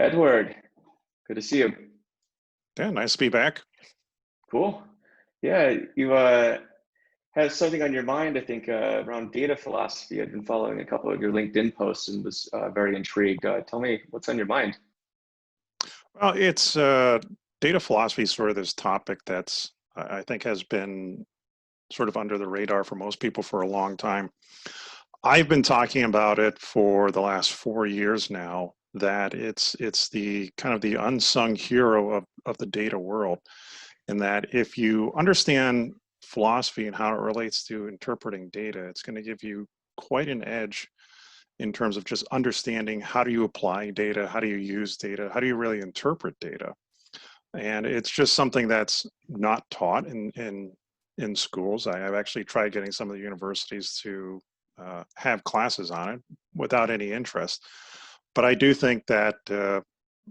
Edward, good to see you. Yeah, nice to be back. Cool. Yeah, you had something on your mind, I think, around data philosophy. I've been following a couple of your LinkedIn posts and was very intrigued. Tell me what's on your mind. Well, it's data philosophy is sort of this topic that's I think has been sort of under the radar for most people for a long time. I've been talking about it for the last 4 years now, that it's the kind of the unsung hero of the data world, and that if you understand philosophy and how it relates to interpreting data, it's going to give you quite an edge in terms of just understanding how do you apply data, how do you use data, how do you really interpret data. And it's just something that's not taught in schools. I've actually tried getting some of the universities to have classes on it without any interest. But I do think that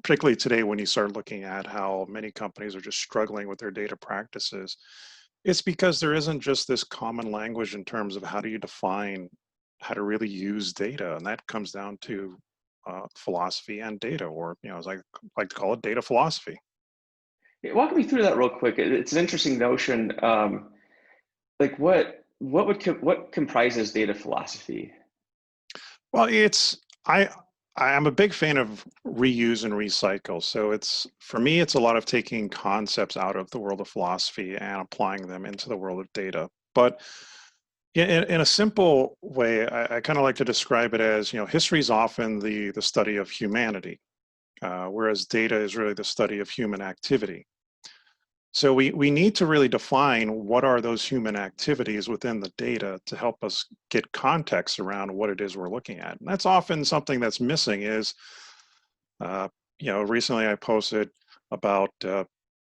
particularly today, when you start looking at how many companies are just struggling with their data practices, it's because there isn't just this common language in terms of how do you define how to really use data. And that comes down to philosophy and data, or, as I like to call it, data philosophy. Yeah, walk me through that real quick. It's an interesting notion. Like what comprises data philosophy? Well, I am a big fan of reuse and recycle. So it's, for me, it's a lot of taking concepts out of the world of philosophy and applying them into the world of data. But in a simple way, I kind of like to describe it as, history is often the study of humanity, whereas data is really the study of human activity. So we need to really define what are those human activities within the data to help us get context around what it is we're looking at. And that's often something that's missing is, recently I posted about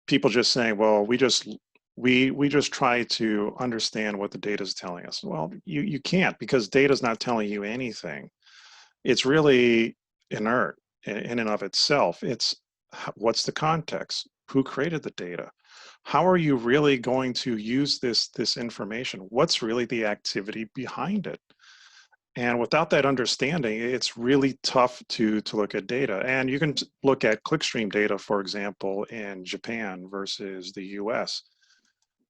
people just saying, well, we just try to understand what the data is telling us. Well, you can't, because data is not telling you anything. It's really inert in and of itself. It's what's the context? Who created the data? How are you really going to use this information? What's really the activity behind it? And without that understanding, it's really tough to look at data. And you can look at clickstream data, for example, in Japan versus the US.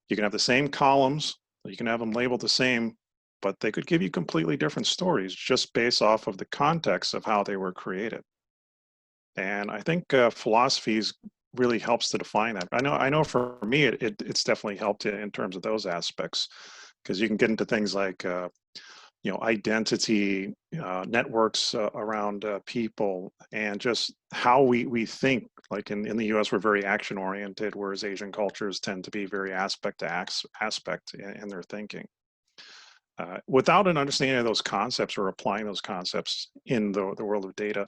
You can have the same columns, you can have them labeled the same, but they could give you completely different stories just based off of the context of how they were created. And I think philosophies really helps to define that. I know for me, it's definitely helped in terms of those aspects, because you can get into things like, identity, networks around people, and just how we think. Like in the US, we're very action oriented, whereas Asian cultures tend to be very aspect to aspect in their thinking. Without an understanding of those concepts or applying those concepts in the world of data,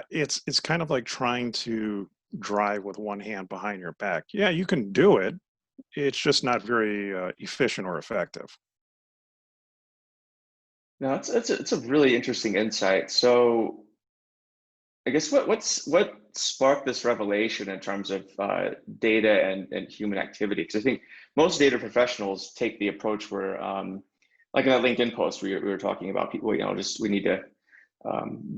it's kind of like trying to drive with one hand behind your back. Yeah, you can do it. It's just not very efficient or effective. No, it's a really interesting insight. So I guess what sparked this revelation in terms of data and human activity? Because I think most data professionals take the approach where, like in that LinkedIn post we were talking about, people, just we need to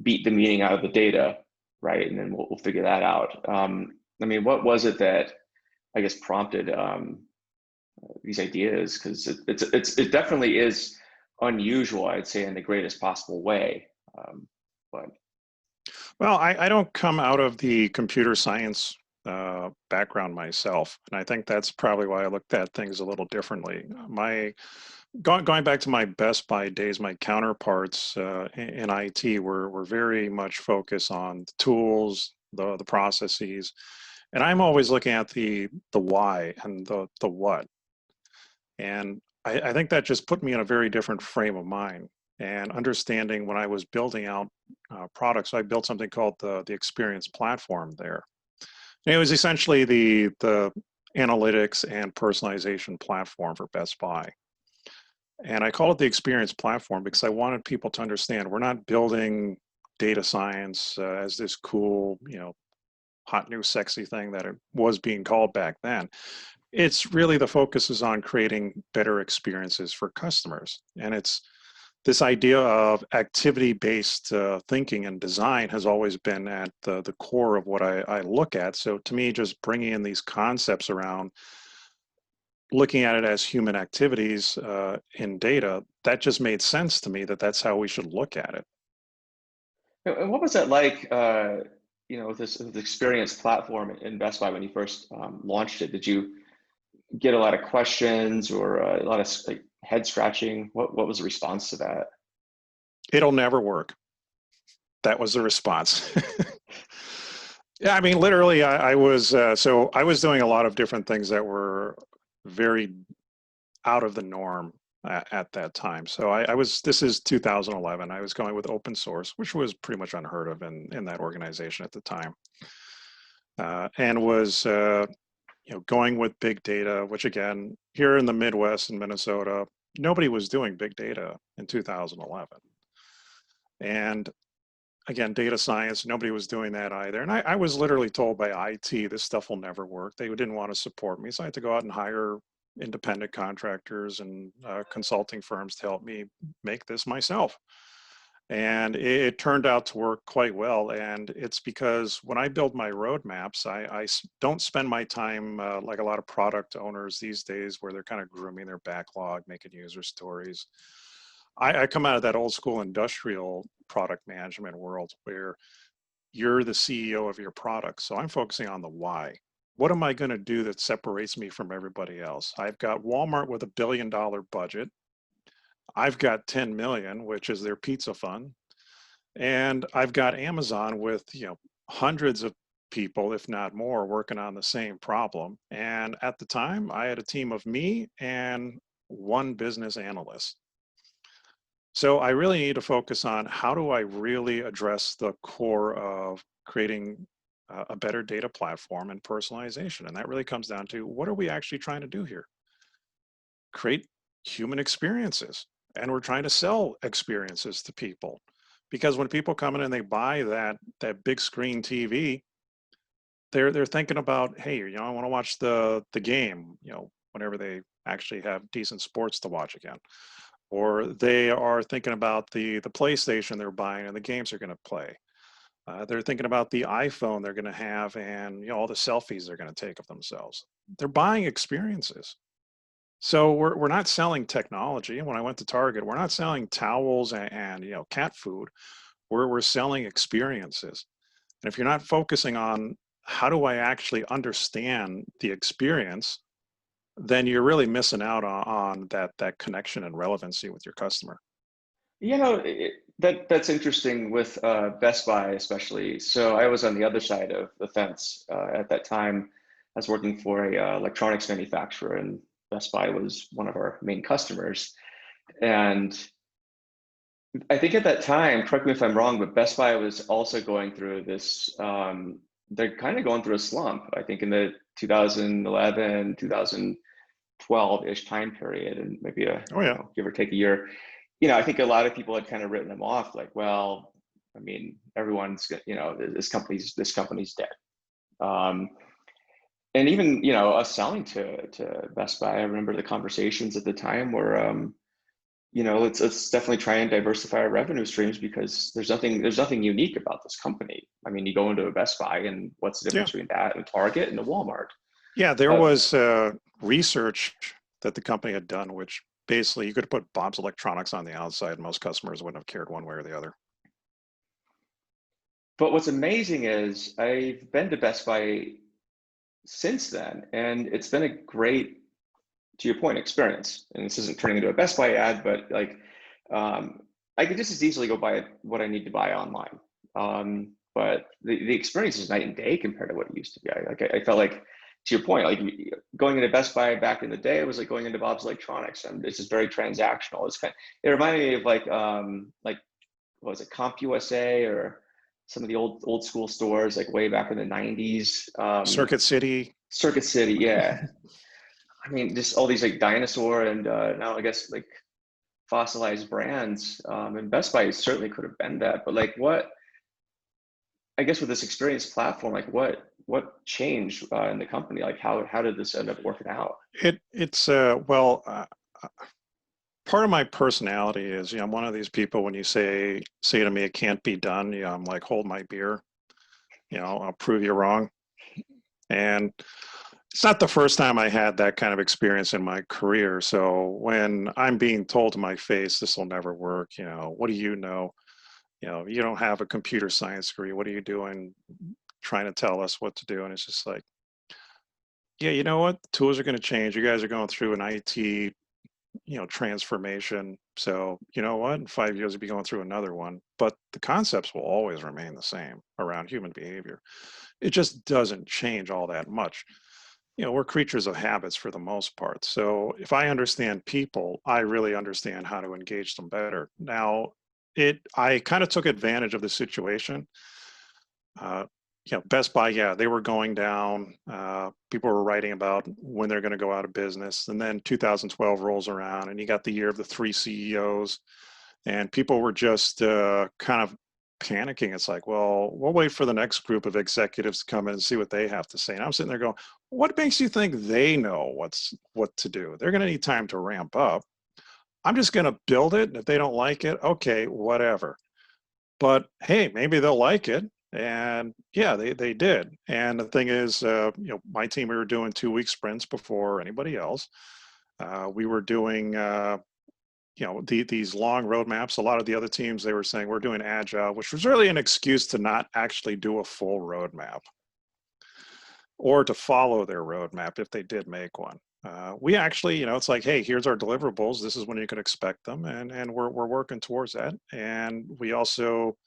beat the meaning out of the data, right? And then we'll figure that out. I mean, what was it that I guess prompted these ideas? Because it definitely is unusual, I'd say, in the greatest possible way. But Well, I don't come out of the computer science background myself, and I think that's probably why I looked at things a little differently. Going back to my Best Buy days, my counterparts in IT were very much focused on the tools, the processes, and I'm always looking at the why and the what. And I think that just put me in a very different frame of mind and understanding when I was building out products. I built something called the experience platform there. And it was essentially the analytics and personalization platform for Best Buy. And I call it the experience platform because I wanted people to understand we're not building data science as this cool, hot new sexy thing that it was being called back then. It's really, the focus is on creating better experiences for customers. And it's this idea of activity-based thinking and design has always been at the core of what I look at. So to me, just bringing in these concepts around looking at it as human activities in data, that just made sense to me that that's how we should look at it. And what was that like, with this experience platform in Best Buy when you first launched it? Did you get a lot of questions or a lot of like head scratching? What was the response to that? It'll never work. That was the response. Yeah, I mean, literally, I was so I was doing a lot of different things that were very out of the norm at that time. So I was, this is 2011. I was going with open source, which was pretty much unheard of in that organization at the time, and was going with big data, which again, here in the Midwest in Minnesota, nobody was doing big data in 2011. And again, data science, nobody was doing that either. And I was literally told by IT, this stuff will never work. They didn't want to support me. So I had to go out and hire independent contractors and consulting firms to help me make this myself. And it turned out to work quite well. And it's because when I build my roadmaps, I don't spend my time like a lot of product owners these days where they're kind of grooming their backlog, making user stories. I come out of that old school industrial product management world where you're the CEO of your product. So I'm focusing on the why. What am I going to do that separates me from everybody else? I've got Walmart with $1 billion budget. I've got 10 million, which is their pizza fund. And I've got Amazon with, hundreds of people, if not more, working on the same problem. And at the time, I had a team of me and one business analyst. So I really need to focus on how do I really address the core of creating a better data platform and personalization. And that really comes down to what are we actually trying to do here? Create human experiences. And we're trying to sell experiences to people. Because when people come in and they buy that big screen TV, they're thinking about, hey, I want to watch the game, whenever they actually have decent sports to watch again. Or they are thinking about the PlayStation they're buying and the games they're going to play. They're thinking about the iPhone they're going to have and all the selfies they're going to take of themselves. They're buying experiences. So we're not selling technology. And when I went to Target, we're not selling towels and cat food. We're selling experiences. And if you're not focusing on how do I actually understand the experience, then you're really missing out on that connection and relevancy with your customer. That's interesting with Best Buy, especially. So I was on the other side of the fence at that time. I was working for a electronics manufacturer, and Best Buy was one of our main customers. And I think at that time, correct me if I'm wrong, but Best Buy was also going through this. They're kind of going through a slump. I think in the 2011, 2012-ish time period, and maybe Oh yeah, give or take a year. I think a lot of people had kind of written them off, like, well, I mean, everyone's, this company's dead. And even, us selling to Best Buy, I remember the conversations at the time where, let's definitely try and diversify our revenue streams because there's nothing unique about this company. I mean, you go into a Best Buy and what's the yeah, difference between that and Target and a Walmart? yeah. There was research that the company had done, which basically you could have put Bob's Electronics on the outside. Most customers wouldn't have cared one way or the other. But what's amazing is I've been to Best Buy since then, and it's been a great, to your point, experience. And this isn't turning into a Best Buy ad, but like, I could just as easily go buy what I need to buy online. But the experience is night and day compared to what it used to be. I felt like, to your point, like going into Best Buy back in the day, it was like going into Bob's Electronics, and it's just very transactional. It reminded me of like what was it, CompUSA or some of the old school stores like way back in the 90s. Circuit City. Circuit City, yeah. I mean, just all these like dinosaur and now I guess like fossilized brands. And Best Buy certainly could have been that, but like I guess with this experience platform, like what changed in the company? Like how did this end up working out? It's well, part of my personality is, I'm one of these people when you say to me it can't be done, I'm like, hold my beer, I'll prove you wrong. And it's not the first time I had that kind of experience in my career. So when I'm being told to my face, this will never work, what do you know? You don't have a computer science degree. What are you doing trying to tell us what to do? And it's just like, yeah, you know what? The tools are going to change. You guys are going through an IT, transformation. So you know what? In 5 years, you'll be going through another one. But the concepts will always remain the same around human behavior. It just doesn't change all that much. We're creatures of habits for the most part. So if I understand people, I really understand how to engage them better. Now, I kind of took advantage of the situation. Uh, Best Buy, yeah, they were going down. People were writing about when they're going to go out of business. And then 2012 rolls around and you got the year of the three CEOs and people were just kind of panicking. It's like, well, we'll wait for the next group of executives to come in and see what they have to say. And I'm sitting there going, what makes you think they know what to do? They're going to need time to ramp up. I'm just going to build it. And if they don't like it, okay, whatever. But hey, maybe they'll like it. And yeah, they did. And the thing is, my team, we were doing 2-week sprints before anybody else. We were doing, these long roadmaps. A lot of the other teams, they were saying we're doing agile, which was really an excuse to not actually do a full roadmap or to follow their roadmap if they did make one. We actually, it's like, hey, here's our deliverables. This is when you can expect them, and we're working towards that. And we also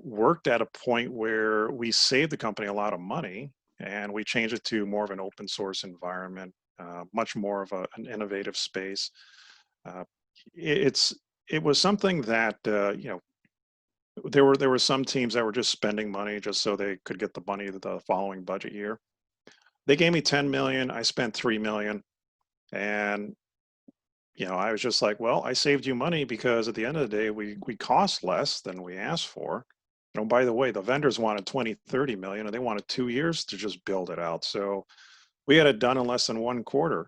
worked at a point where we saved the company a lot of money, and we changed it to more of an open source environment, much more of an innovative space. Uh, it was something that there were some teams that were just spending money just so they could get the money the following budget year. They gave me 10 million. I spent 3 million, and I was just like, well, I saved you money because at the end of the day, we cost less than we asked for. By the way, the vendors wanted 20, 30 million, and they wanted 2 years to just build it out. So we had it done in less than 1 quarter,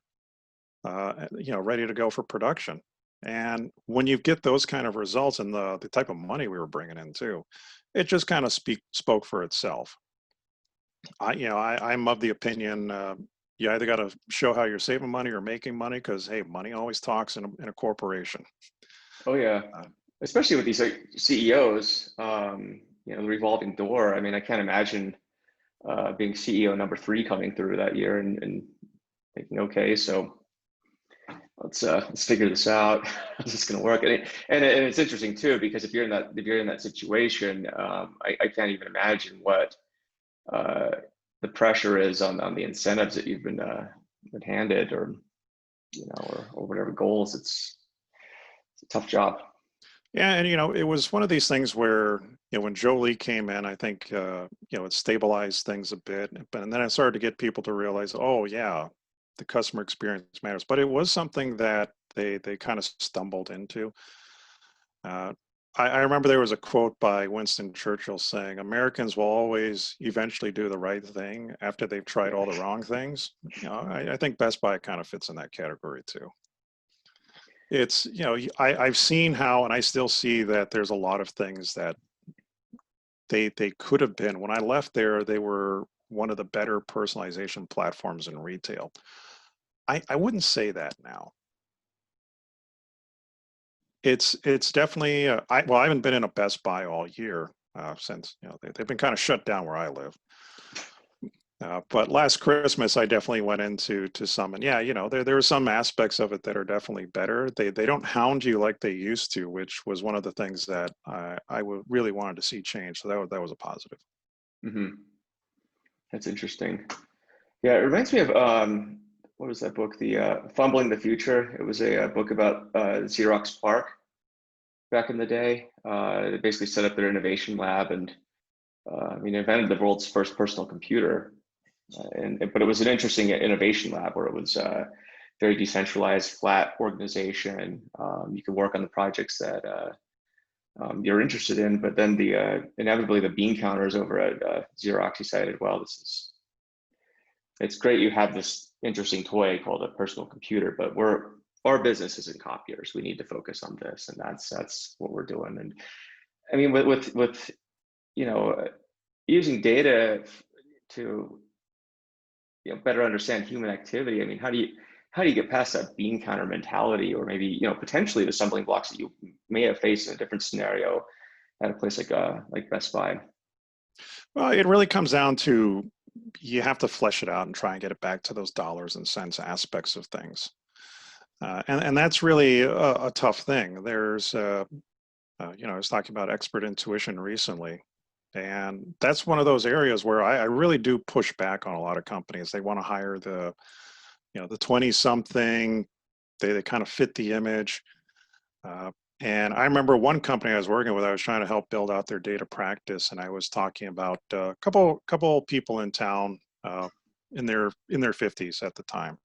ready to go for production. And when you get those kind of results and the type of money we were bringing in too, it just kind of spoke for itself. I'm of the opinion, you either got to show how you're saving money or making money, because hey, money always talks in a corporation. Oh yeah, especially with these like CEOs, the revolving door. I mean, I can't imagine being CEO number 3 coming through that year and thinking, okay, so let's figure this out. How's this going to work? And it's interesting too, because if you're in that situation, I can't even imagine what the pressure is on the incentives that you've been handed, or or whatever goals. It's a tough job. Yeah, and it was one of these things where when Joe Lee came in, I think it stabilized things a bit, and then I started to get people to realize, oh yeah, the customer experience matters. But it was something that they kind of stumbled into. I remember there was a quote by Winston Churchill saying, Americans will always eventually do the right thing after they've tried all the wrong things. I think Best Buy kind of fits in that category too. It's, I've seen how, and I still see that there's a lot of things that they could have been. When I left there, they were one of the better personalization platforms in retail. I wouldn't say that now. It's definitely I haven't been in a Best Buy all year since they've been kind of shut down where I live. But last Christmas I definitely went into some, and yeah, there are some aspects of it that are definitely better. They don't hound you like they used to, which was one of the things that I really wanted to see change. So that was a positive. Mm-hmm. That's interesting. Yeah, it reminds me of what was that book? The Fumbling the Future. It was a book about Xerox PARC back in the day. They basically set up their innovation lab and invented the world's first personal computer. But it was an interesting innovation lab where it was very decentralized, flat organization. You could work on the projects that you're interested in, but then inevitably the bean counters over at Xerox decided, well, it's great you have this interesting toy called a personal computer, but we're our business isn't copiers. We need to focus on this, and that's what we're doing. And I mean, with you know, using data to better understand human activity. I mean, how do you get past that bean counter mentality, or maybe potentially the stumbling blocks that you may have faced in a different scenario at a place like Best Buy? Well, it really comes down to you have to flesh it out and try and get it back to those dollars and cents aspects of things. And that's really a tough thing. There's, I was talking about expert intuition recently, and that's one of those areas where I really do push back on a lot of companies. They want to hire the 20 something, they kind of fit the image. And I remember one company I was working with, I was trying to help build out their data practice, and I was talking about a couple people in town in their 50s at the time,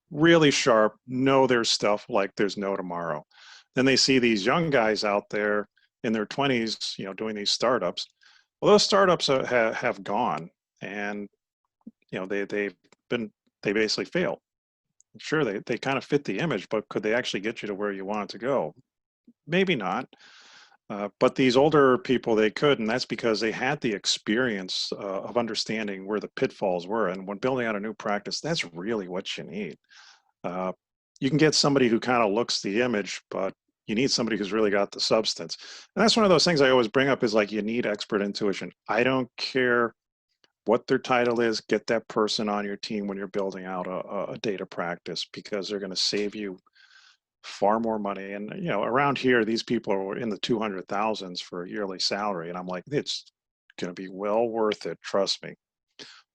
really sharp, know their stuff like there's no tomorrow. Then they see these young guys out there in their 20s, doing these startups. Well, those startups have gone, and they basically failed. Sure, they kind of fit the image, but could they actually get you to where you want to go? Maybe not. But these older people, they could, and that's because they had the experience of understanding where the pitfalls were. And when building out a new practice, that's really what you need. Uh, you can get somebody who kind of looks the image, but you need somebody who's really got the substance. And that's one of those things I always bring up is like, you need expert intuition. I don't care what their title is, get that person on your team when you're building out a data practice, because they're going to save you far more money. And around here, these people are in the 200,000s for a yearly salary, and I'm like, it's going to be well worth it, trust me.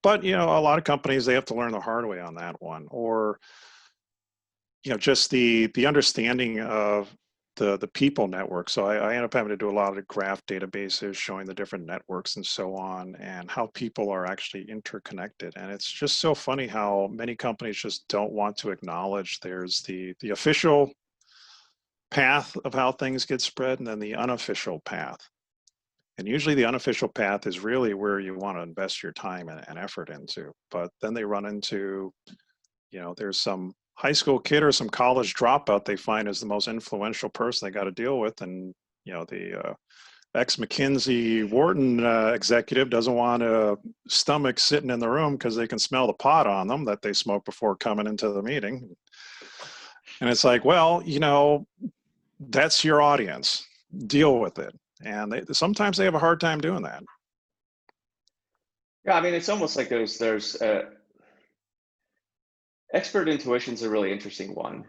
But a lot of companies, they have to learn the hard way on that one, or just the understanding of the people network. So I end up having to do a lot of graph databases showing the different networks and so on, and how people are actually interconnected. And it's just so funny how many companies just don't want to acknowledge there's the official path of how things get spread, and then the unofficial path. And usually the unofficial path is really where you want to invest your time and effort into. But then they run into, there's some high school kid or some college dropout they find is the most influential person they got to deal with. And, the ex-McKinsey Wharton executive doesn't want a stomach sitting in the room because they can smell the pot on them that they smoked before coming into the meeting. And it's like, well, that's your audience. Deal with it. And sometimes they have a hard time doing that. Yeah, I mean, it's almost like there's expert intuition is a really interesting one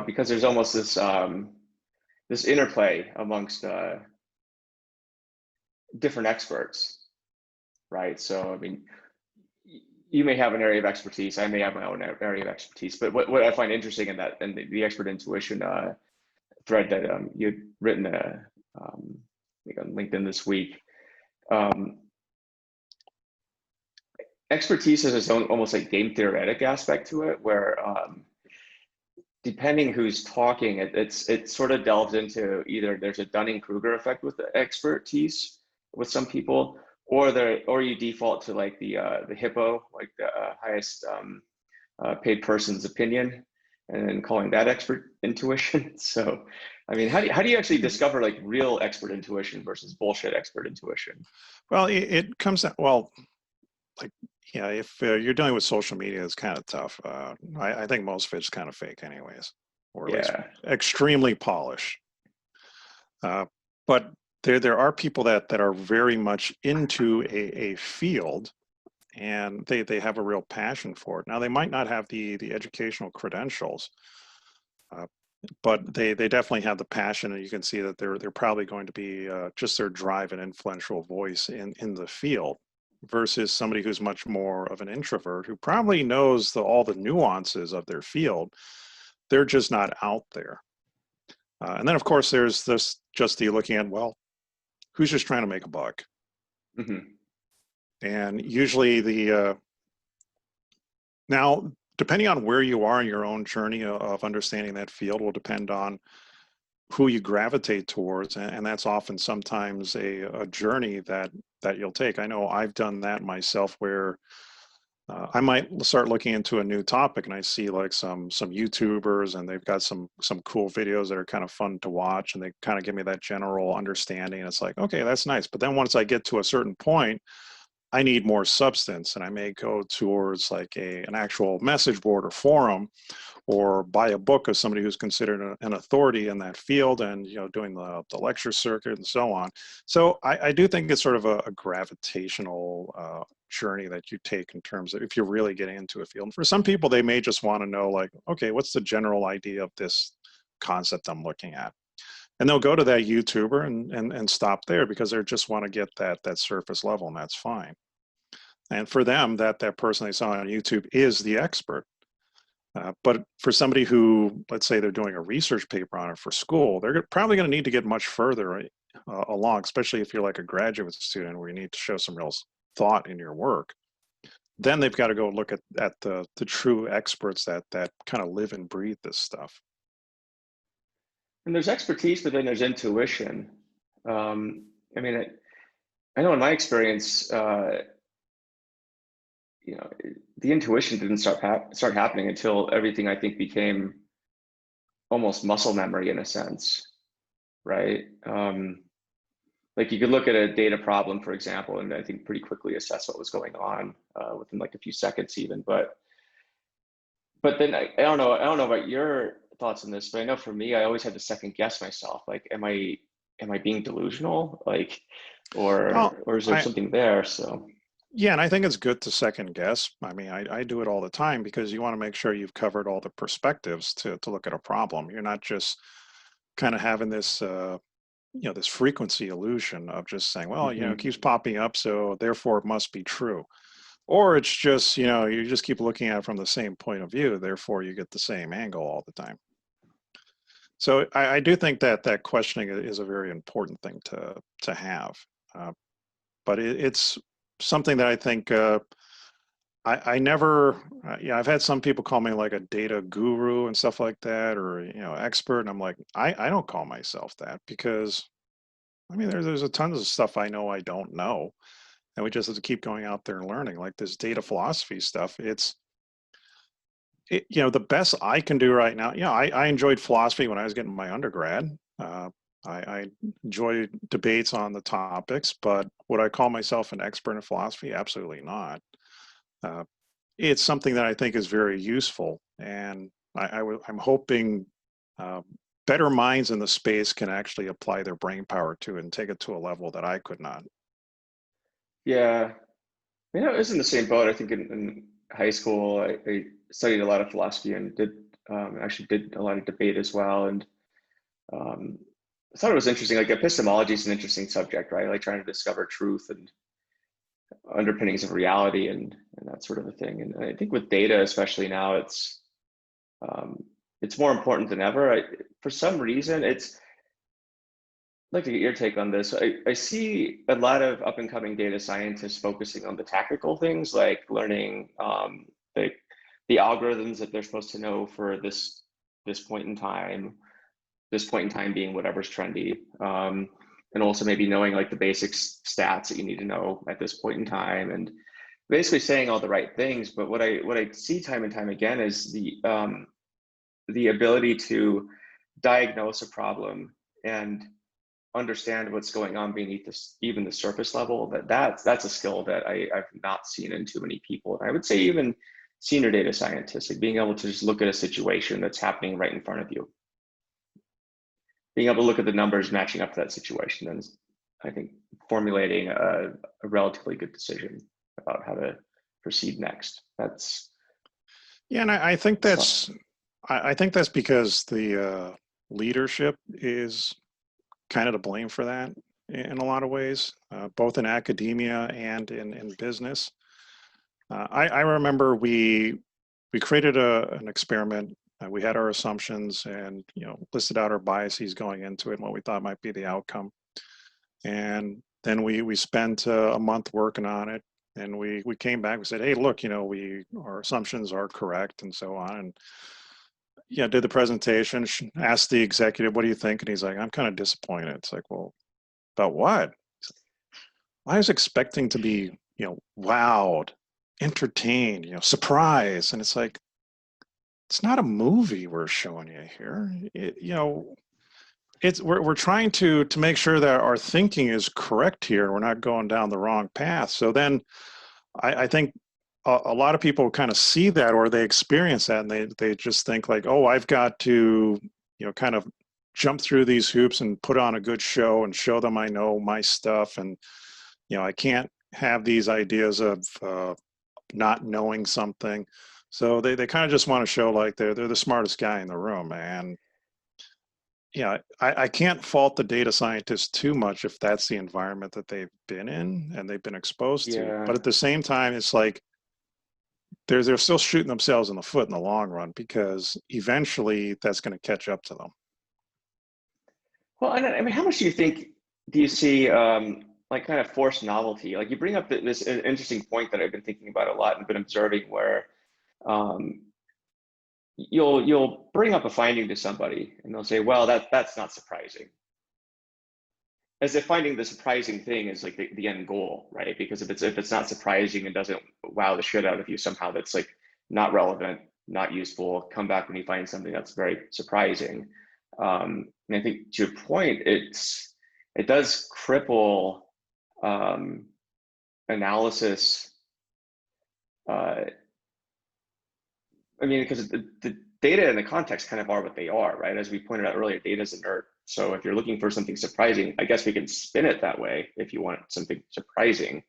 because there's almost this interplay amongst different experts, right? So, I mean, you may have an area of expertise, I may have my own area of expertise, but what I find interesting in that, and the expert intuition thread that you'd written like on LinkedIn this week, expertise has its own almost like game theoretic aspect to it, where depending who's talking, it sort of delves into either there's a Dunning-Kruger effect with the expertise with some people, or you default to like the hippo, like the highest paid person's opinion, and then calling that expert intuition. So, I mean, how do you actually discover like real expert intuition versus bullshit expert intuition? Well, it comes out, well, like, yeah, if you're dealing with social media, it's kind of tough. I think most of it's kind of fake anyways, or at least extremely polished. But there are people that are very much into a field, and they have a real passion for it. Now, they might not have the educational credentials, but they definitely have the passion, and you can see that they're probably going to be just their drive and influential voice in the field, versus somebody who's much more of an introvert who probably knows all the nuances of their field. They're just not out there. And then, of course, there's this just the looking at, well, who's just trying to make a buck? Mm-hmm. And usually now, depending on where you are in your own journey of understanding that field will depend on who you gravitate towards. And that's often sometimes a journey that you'll take. I know I've done that myself, where I might start looking into a new topic, and I see like some YouTubers, and they've got some cool videos that are kind of fun to watch, and they kind of give me that general understanding. And it's like, okay, that's nice. But then once I get to a certain point, I need more substance, and I may go towards like an actual message board or forum, or buy a book of somebody who's considered an authority in that field, and doing the lecture circuit and so on. So I do think it's sort of a gravitational journey that you take in terms of if you're really getting into a field. And for some people, they may just want to know, like, okay, what's the general idea of this concept I'm looking at? And they'll go to that YouTuber and stop there because they just want to get that surface level, and that's fine. And for them, that person they saw on YouTube is the expert. But for somebody who, let's say they're doing a research paper on it for school, they're probably going to need to get much further along, especially if you're like a graduate student where you need to show some real thought in your work. Then they've got to go look at the true experts that kind of live and breathe this stuff. And there's expertise, but then there's intuition. I mean, I know in my experience, the intuition didn't start happening until everything, I think, became almost muscle memory in a sense, right? Like you could look at a data problem, for example, and I think pretty quickly assess what was going on within like a few seconds even. But then I don't know about your thoughts on this, but I know for me, I always had to second guess myself. Like, am I being delusional? Like, Well, or is there something there? So. yeah, and I think it's good to second guess. I mean, I do it all the time because you want to make sure you've covered all the perspectives to look at a problem. You're not just kind of having this this frequency illusion of just saying, well, it keeps popping up, so therefore it must be true. Or it's just, you just keep looking at it from the same point of view, therefore you get the same angle all the time. So I do think that questioning is a very important thing to have. But it's something that I think I never, I've had some people call me like a data guru and stuff like that, or, expert. And I'm like, I don't call myself that because, I mean, there's a tons of stuff I know I don't know. And we just have to keep going out there and learning. Like this data philosophy stuff, the best I can do right now. I enjoyed philosophy when I was getting my undergrad. I enjoy debates on the topics, but would I call myself an expert in philosophy? Absolutely not. It's something that I think is very useful, and I'm hoping better minds in the space can actually apply their brain power to it and take it to a level that I could not. Yeah, I was in the same boat. I think in high school, I studied a lot of philosophy and actually did a lot of debate as well. And I thought it was interesting. Like epistemology is an interesting subject, right? Like trying to discover truth and underpinnings of reality and that sort of a thing. And I think with data, especially now, it's more important than ever. For some reason, I'd like to get your take on this. I see a lot of up and coming data scientists focusing on the tactical things, like learning the algorithms that they're supposed to know for this point in time. This point in time being whatever's trendy, and also maybe knowing like the basic stats that you need to know at this point in time, and basically saying all the right things. But what I see time and time again is the ability to diagnose a problem and understand what's going on beneath even the surface level. That's a skill that I've not seen in too many people. And I would say even senior data scientists, like being able to just look at a situation that's happening right in front of you, being able to look at the numbers matching up to that situation, and I think formulating a relatively good decision about how to proceed next. And I think that's because the leadership is kind of to blame for that in a lot of ways, both in academia and in business. I remember we created an experiment. We had our assumptions and listed out our biases going into it and what we thought might be the outcome. And then we spent a month working on it, and we came back. We said, hey, look, our assumptions are correct and so on. And did the presentation, asked the executive, what do you think? And he's like, I'm kind of disappointed. It's like, well, about what? I was expecting to be wowed entertained, surprise. And it's like, it's not a movie we're showing you here. We're trying to make sure that our thinking is correct here. We're not going down the wrong path. So then I think a lot of people kind of see that, or they experience that, and they just think like, oh, I've got to, kind of jump through these hoops and put on a good show and show them I know my stuff. And, I can't have these ideas of not knowing something. So they kind of just want to show like they're the smartest guy in the room. And I can't fault the data scientists too much if that's the environment that they've been in and they've been exposed to. Yeah. But at the same time, it's like they're still shooting themselves in the foot in the long run, because eventually that's going to catch up to them. Well, and I mean, how much do you see like kind of forced novelty? Like you bring up this interesting point that I've been thinking about a lot and been observing, where um, you'll bring up a finding to somebody and they'll say, well, that's not surprising. As if finding the surprising thing is like the end goal, right? Because if it's not surprising and doesn't wow the shit out of you somehow, that's like not relevant, not useful. Come back when you find something that's very surprising. And I think to your point, it does cripple analysis. I mean, because the data and the context kind of are what they are, right? As we pointed out earlier, data is inert. So if you're looking for something surprising, I guess we can spin it that way if you want something surprising.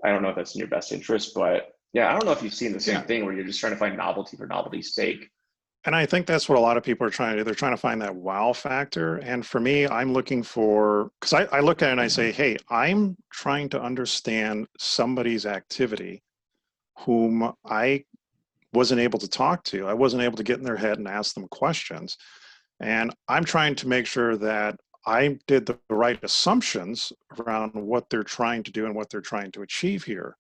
I don't know if that's in your best interest, but yeah, I don't know if you've seen the same Yeah. thing where you're just trying to find novelty for novelty's sake. And I think that's what a lot of people are trying to do. They're trying to find that wow factor. And for me, I'm looking for, because I look at it and I say, hey, I'm trying to understand somebody's activity whom I wasn't able to talk to. I wasn't able to get in their head and ask them questions. And I'm trying to make sure that I did the right assumptions around what they're trying to do and what they're trying to achieve here.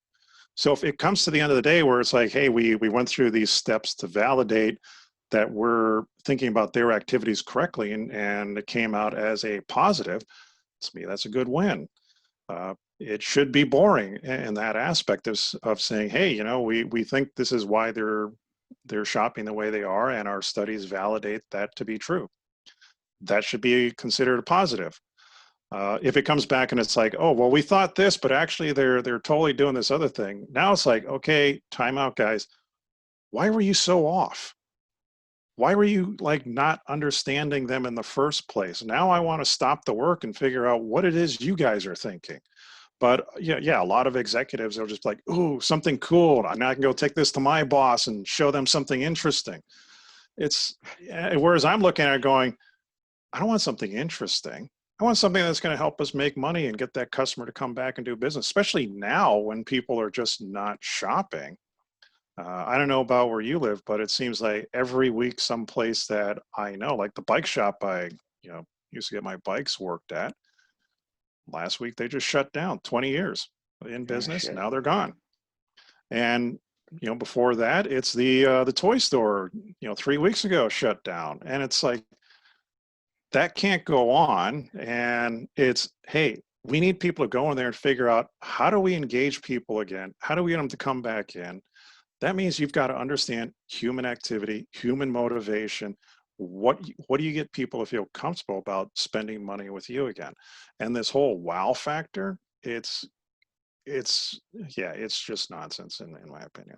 So if it comes to the end of the day where it's like, hey, we went through these steps to validate that we're thinking about their activities correctly, and it came out as a positive, to me, that's a good win. It should be boring in that aspect of saying, hey, we think this is why they're shopping the way they are, and our studies validate that to be true. That should be considered a positive. If it comes back and it's like, oh, well, we thought this, but actually they're totally doing this other thing. Now it's like, okay, time out, guys. Why were you so off? Why were you like not understanding them in the first place? Now I want to stop the work and figure out what it is you guys are thinking. But yeah, a lot of executives are just like, ooh, something cool. Now I can go take this to my boss and show them something interesting. Whereas I'm looking at it going, I don't want something interesting. I want something that's going to help us make money and get that customer to come back and do business, especially now when people are just not shopping. I don't know about where you live, but it seems like every week someplace that I know, like the bike shop I, used to get my bikes worked at, last week they just shut down. 20 years in Oh, business, shit. now they're gone. And before that, it's the toy store, 3 weeks ago shut down. And it's like, that can't go on. And it's, hey, we need people to go in there and figure out, how do we engage people again? How do we get them to come back in? That means you've got to understand human activity, human motivation. What do you get people to feel comfortable about spending money with you again? And this whole wow factor, it's yeah, it's just nonsense in my opinion.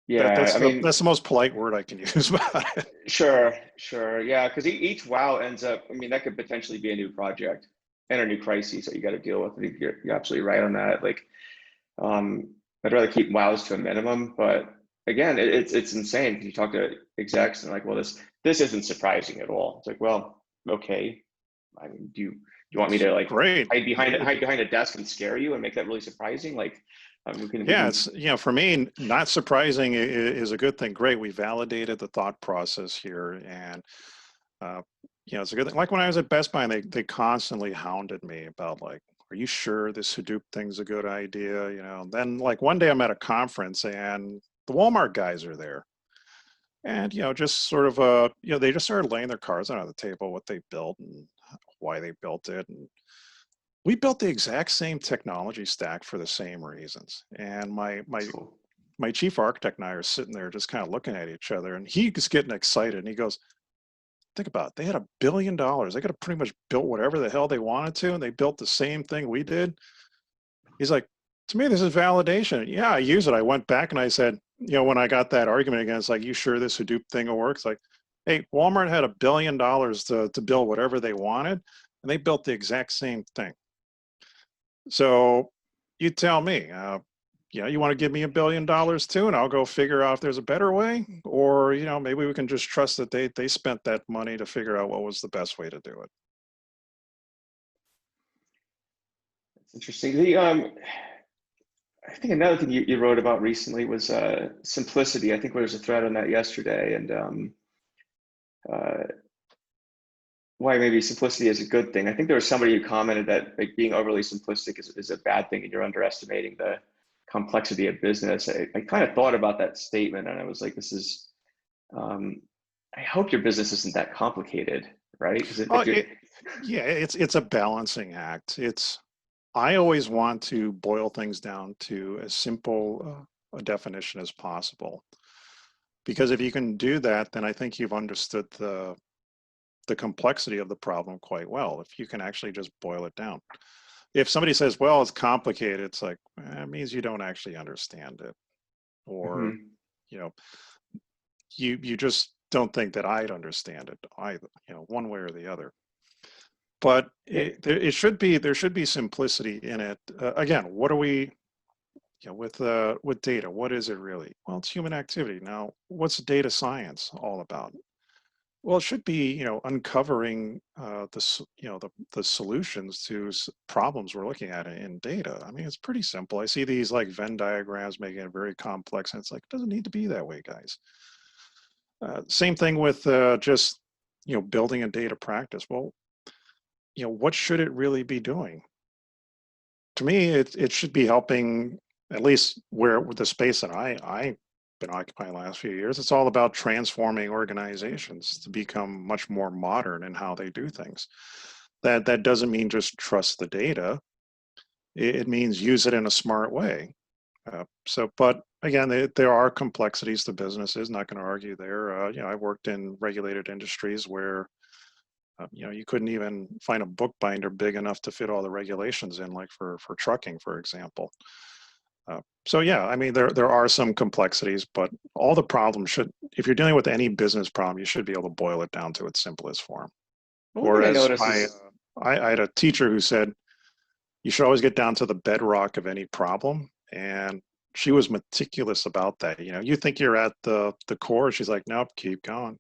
Yeah, I mean, That's the most polite word I can use about it. sure. Yeah, because each wow ends up, I mean, that could potentially be a new project and a new crisis that you got to deal with. I think you're absolutely right on that. Like, um, I'd rather keep wows to a minimum, but again, it's insane because you talk to execs and like, well, this isn't surprising at all. It's like, well, okay. I mean, do you want me It's to like great. hide behind a desk and scare you and make that really surprising? Like, we Yeah, can, it's, for me, not surprising is a good thing. Great, we validated the thought process here, and uh, it's a good thing. Like when I was at Best Buy, and they constantly hounded me about like, are you sure this Hadoop thing's a good idea? Then like one day I'm at a conference and the Walmart guys are there, and just sort of they just started laying their cards out on the table, what they built and why they built it, and we built the exact same technology stack for the same reasons. And my that's cool. my chief architect and I are sitting there just kind of looking at each other, and he's getting excited, and he goes, think about it. They had $1 billion. They could have pretty much built whatever the hell they wanted to, and they built the same thing we did. He's like, to me, this is validation. Yeah, I use it. I went back and I said, when I got that argument again, it's like, you sure this Hadoop thing will work? It's like, hey, Walmart had $1 billion to build whatever they wanted, and they built the exact same thing. So you tell me, you want to give me $1 billion too, and I'll go figure out if there's a better way, or maybe we can just trust that they spent that money to figure out what was the best way to do it. It's interesting. I think another thing you wrote about recently was simplicity. I think there was a thread on that yesterday, and why maybe simplicity is a good thing. I think there was somebody who commented that like being overly simplistic is a bad thing, and you're underestimating the complexity of business. I kind of thought about that statement, and I was like, this is, I hope your business isn't that complicated, right? It's a balancing act. I always want to boil things down to as simple a definition as possible. Because if you can do that, then I think you've understood the complexity of the problem quite well, if you can actually just boil it down. If somebody says, well, it's complicated, it's like, it means you don't actually understand it. Or, you just don't think that I'd understand it either, one way or the other. But there should be simplicity in it. Again, what are we, with data? What is it really? Well, it's human activity. Now, what's data science all about? Well, it should be, uncovering the solutions to problems we're looking at in data. I mean, it's pretty simple. I see these like Venn diagrams making it very complex, and it's like, it doesn't need to be that way, guys. Same thing with just building a data practice. Well, what should it really be doing? To me, it should be helping, at least with the space that I've been occupying the last few years. It's all about transforming organizations to become much more modern in how they do things. That doesn't mean just trust the data. It means use it in a smart way. But again, there are complexities to businesses. Not going to argue there. I worked in regulated industries where you couldn't even find a bookbinder big enough to fit all the regulations in, like for trucking, for example. So yeah, I mean, there are some complexities, but all the problems if you're dealing with any business problem, you should be able to boil it down to its simplest form. Whereas I had a teacher who said, you should always get down to the bedrock of any problem. And she was meticulous about that. You think you're at the core. She's like, nope, keep going.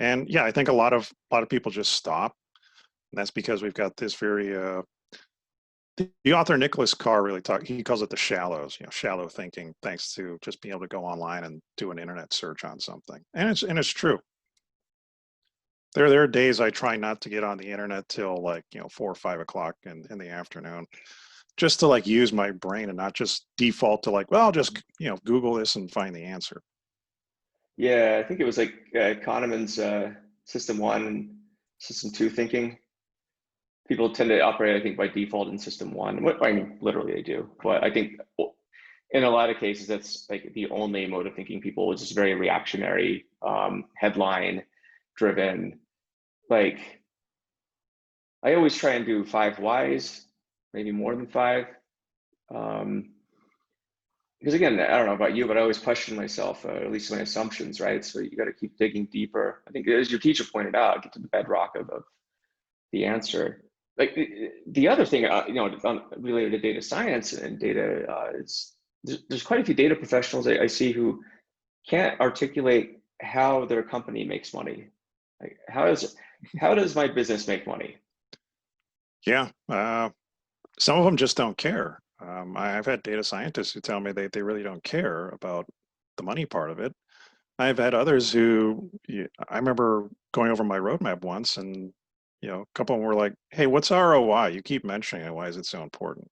And yeah, I think a lot of people just stop. And that's because we've got this very, the author Nicholas Carr really he calls it the shallows, shallow thinking, thanks to just being able to go online and do an internet search on something. And it's true. There are days I try not to get on the internet till like 4 or 5 o'clock in the afternoon, just to like use my brain and not just default to like, well, I'll just Google this and find the answer. Yeah, I think it was like Kahneman's system 1 and system 2 thinking. People tend to operate, I think, by default in system 1. I mean, literally they do, but I think in a lot of cases that's like the only mode of thinking people, which is very reactionary, headline driven. Like, I always try and do 5 whys, maybe more than 5. Because again, I don't know about you, but I always question myself, at least my assumptions, right? So you got to keep digging deeper. I think as your teacher pointed out, get to the bedrock of the answer. Like the other thing, related to data science and data is there's quite a few data professionals I see who can't articulate how their company makes money. Like how does my business make money? Yeah, some of them just don't care. I've had data scientists who tell me they really don't care about the money part of it. I've had others who, I remember going over my roadmap once, and a couple of them were like, hey, what's ROI? You keep mentioning it. Why is it so important?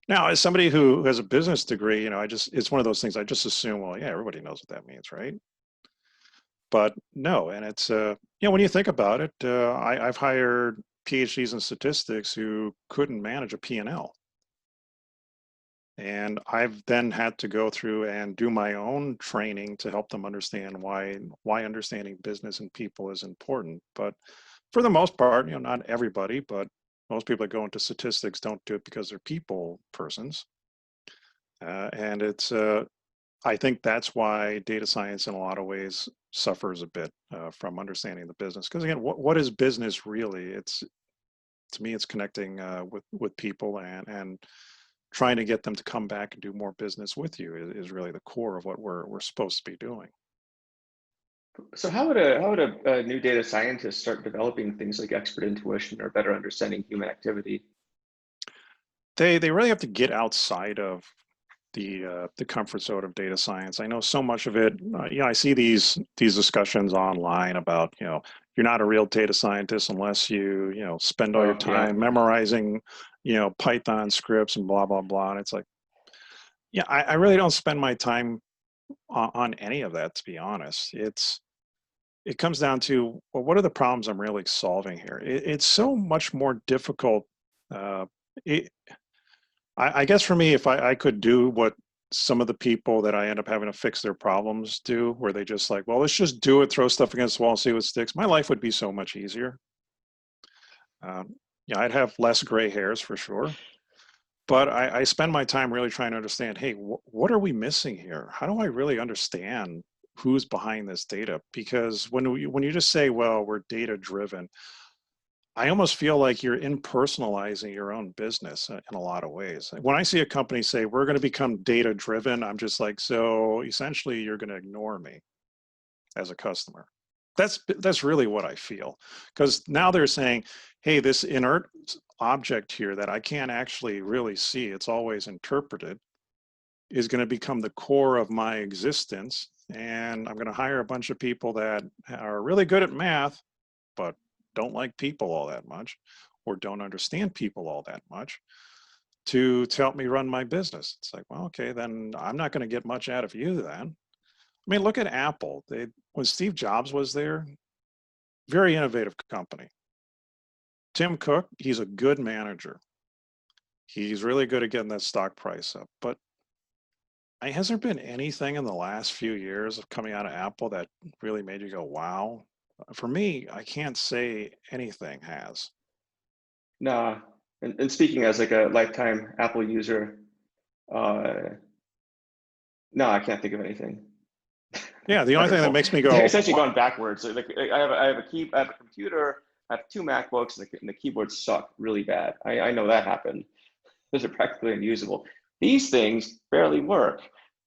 Now, as somebody who has a business degree, it's one of those things I just assume, well, yeah, everybody knows what that means, right? But no, and it's, when you think about it, I've hired PhDs in statistics who couldn't manage a P&L. And I've then had to go through and do my own training to help them understand why understanding business and people is important. But for the most part, not everybody, but most people that go into statistics don't do it because they're people persons. And I think that's why data science in a lot of ways suffers a bit from understanding the business. Because again, what is business really? To me, it's connecting with people and trying to get them to come back and do more business with you is really the core of what we're supposed to be doing. So how would a new data scientist start developing things like expert intuition or better understanding human activity? They really have to get outside of the comfort zone of data science. I know so much of it. I see these discussions online about you're not a real data scientist unless you spend all your Oh yeah. time memorizing Python scripts and blah blah blah. And it's like, yeah, I really don't spend my time on any of that, to be honest. It comes down to, well, what are the problems I'm really solving here? It's so much more difficult. Uh, it, I guess for me, if I could do what some of the people that I end up having to fix their problems do, where they just like, well, let's just do it, throw stuff against the wall, see what sticks, my life would be so much easier. Yeah, I'd have less gray hairs for sure. But I spend my time really trying to understand, hey, what are we missing here? How do I really understand who's behind this data? Because when you just say, well, we're data driven, I almost feel like you're impersonalizing your own business in a lot of ways. When I see a company say, we're going to become data driven, I'm just like, so essentially you're going to ignore me as a customer. That's really what I feel. Because now they're saying, hey, this inert object here that I can't actually really see, it's always interpreted, is going to become the core of my existence. And I'm going to hire a bunch of people that are really good at math, but don't like people all that much or don't understand people all that much to help me run my business. It's like, well, okay, then I'm not going to get much out of you then. I mean, look at Apple. When Steve Jobs was there, very innovative company. Tim Cook, he's a good manager. He's really good at getting that stock price up. But has there been anything in the last few years of coming out of Apple that really made you go, wow? For me, I can't say anything has. Nah. And speaking as like a lifetime Apple user, uh, no, I can't think of anything. Yeah, the only thing that Terrible. makes me It's go, essentially gone backwards. Like I have a computer, I have two MacBooks, and the keyboards suck really bad. I know that happened. Those are practically unusable. These things barely work.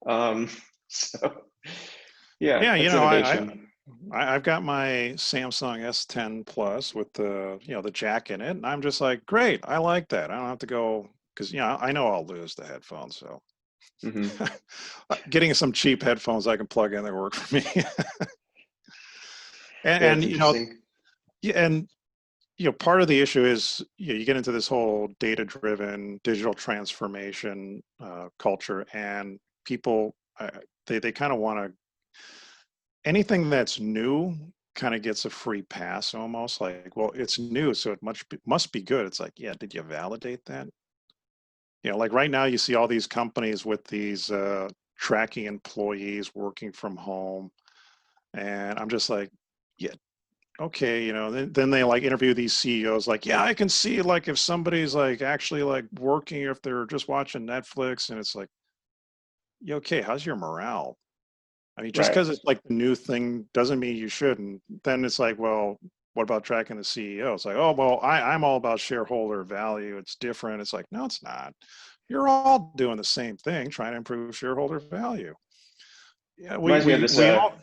Um, so yeah, yeah, that's innovation. I've got my Samsung S10 Plus with the jack in it, and I'm just like, great, I like that. I don't have to go because I know I'll lose the headphones, so Hmm. getting some cheap headphones I can plug in that work for me. Yeah, and it's interesting. yeah, and part of the issue is you get into this whole data-driven digital transformation culture, and people they kind of want to anything that's new kind of gets a free pass almost like, well, it's new, so it must be good. It's like, yeah, did you validate that? Like right now you see all these companies with these tracking employees working from home, and I'm just like, yeah, okay, then they like interview these CEOs like, yeah, I can see like if somebody's like actually like working, if they're just watching Netflix, and it's like, yeah, okay, how's your morale? I mean, just Right. because it's like the new thing doesn't mean you shouldn't. Then it's like, well, what about tracking the CEO? It's like, oh, well, I'm all about shareholder value. It's different. It's like, no, it's not. You're all doing the same thing, trying to improve shareholder value. Yeah, we Reminds me of we this. we all.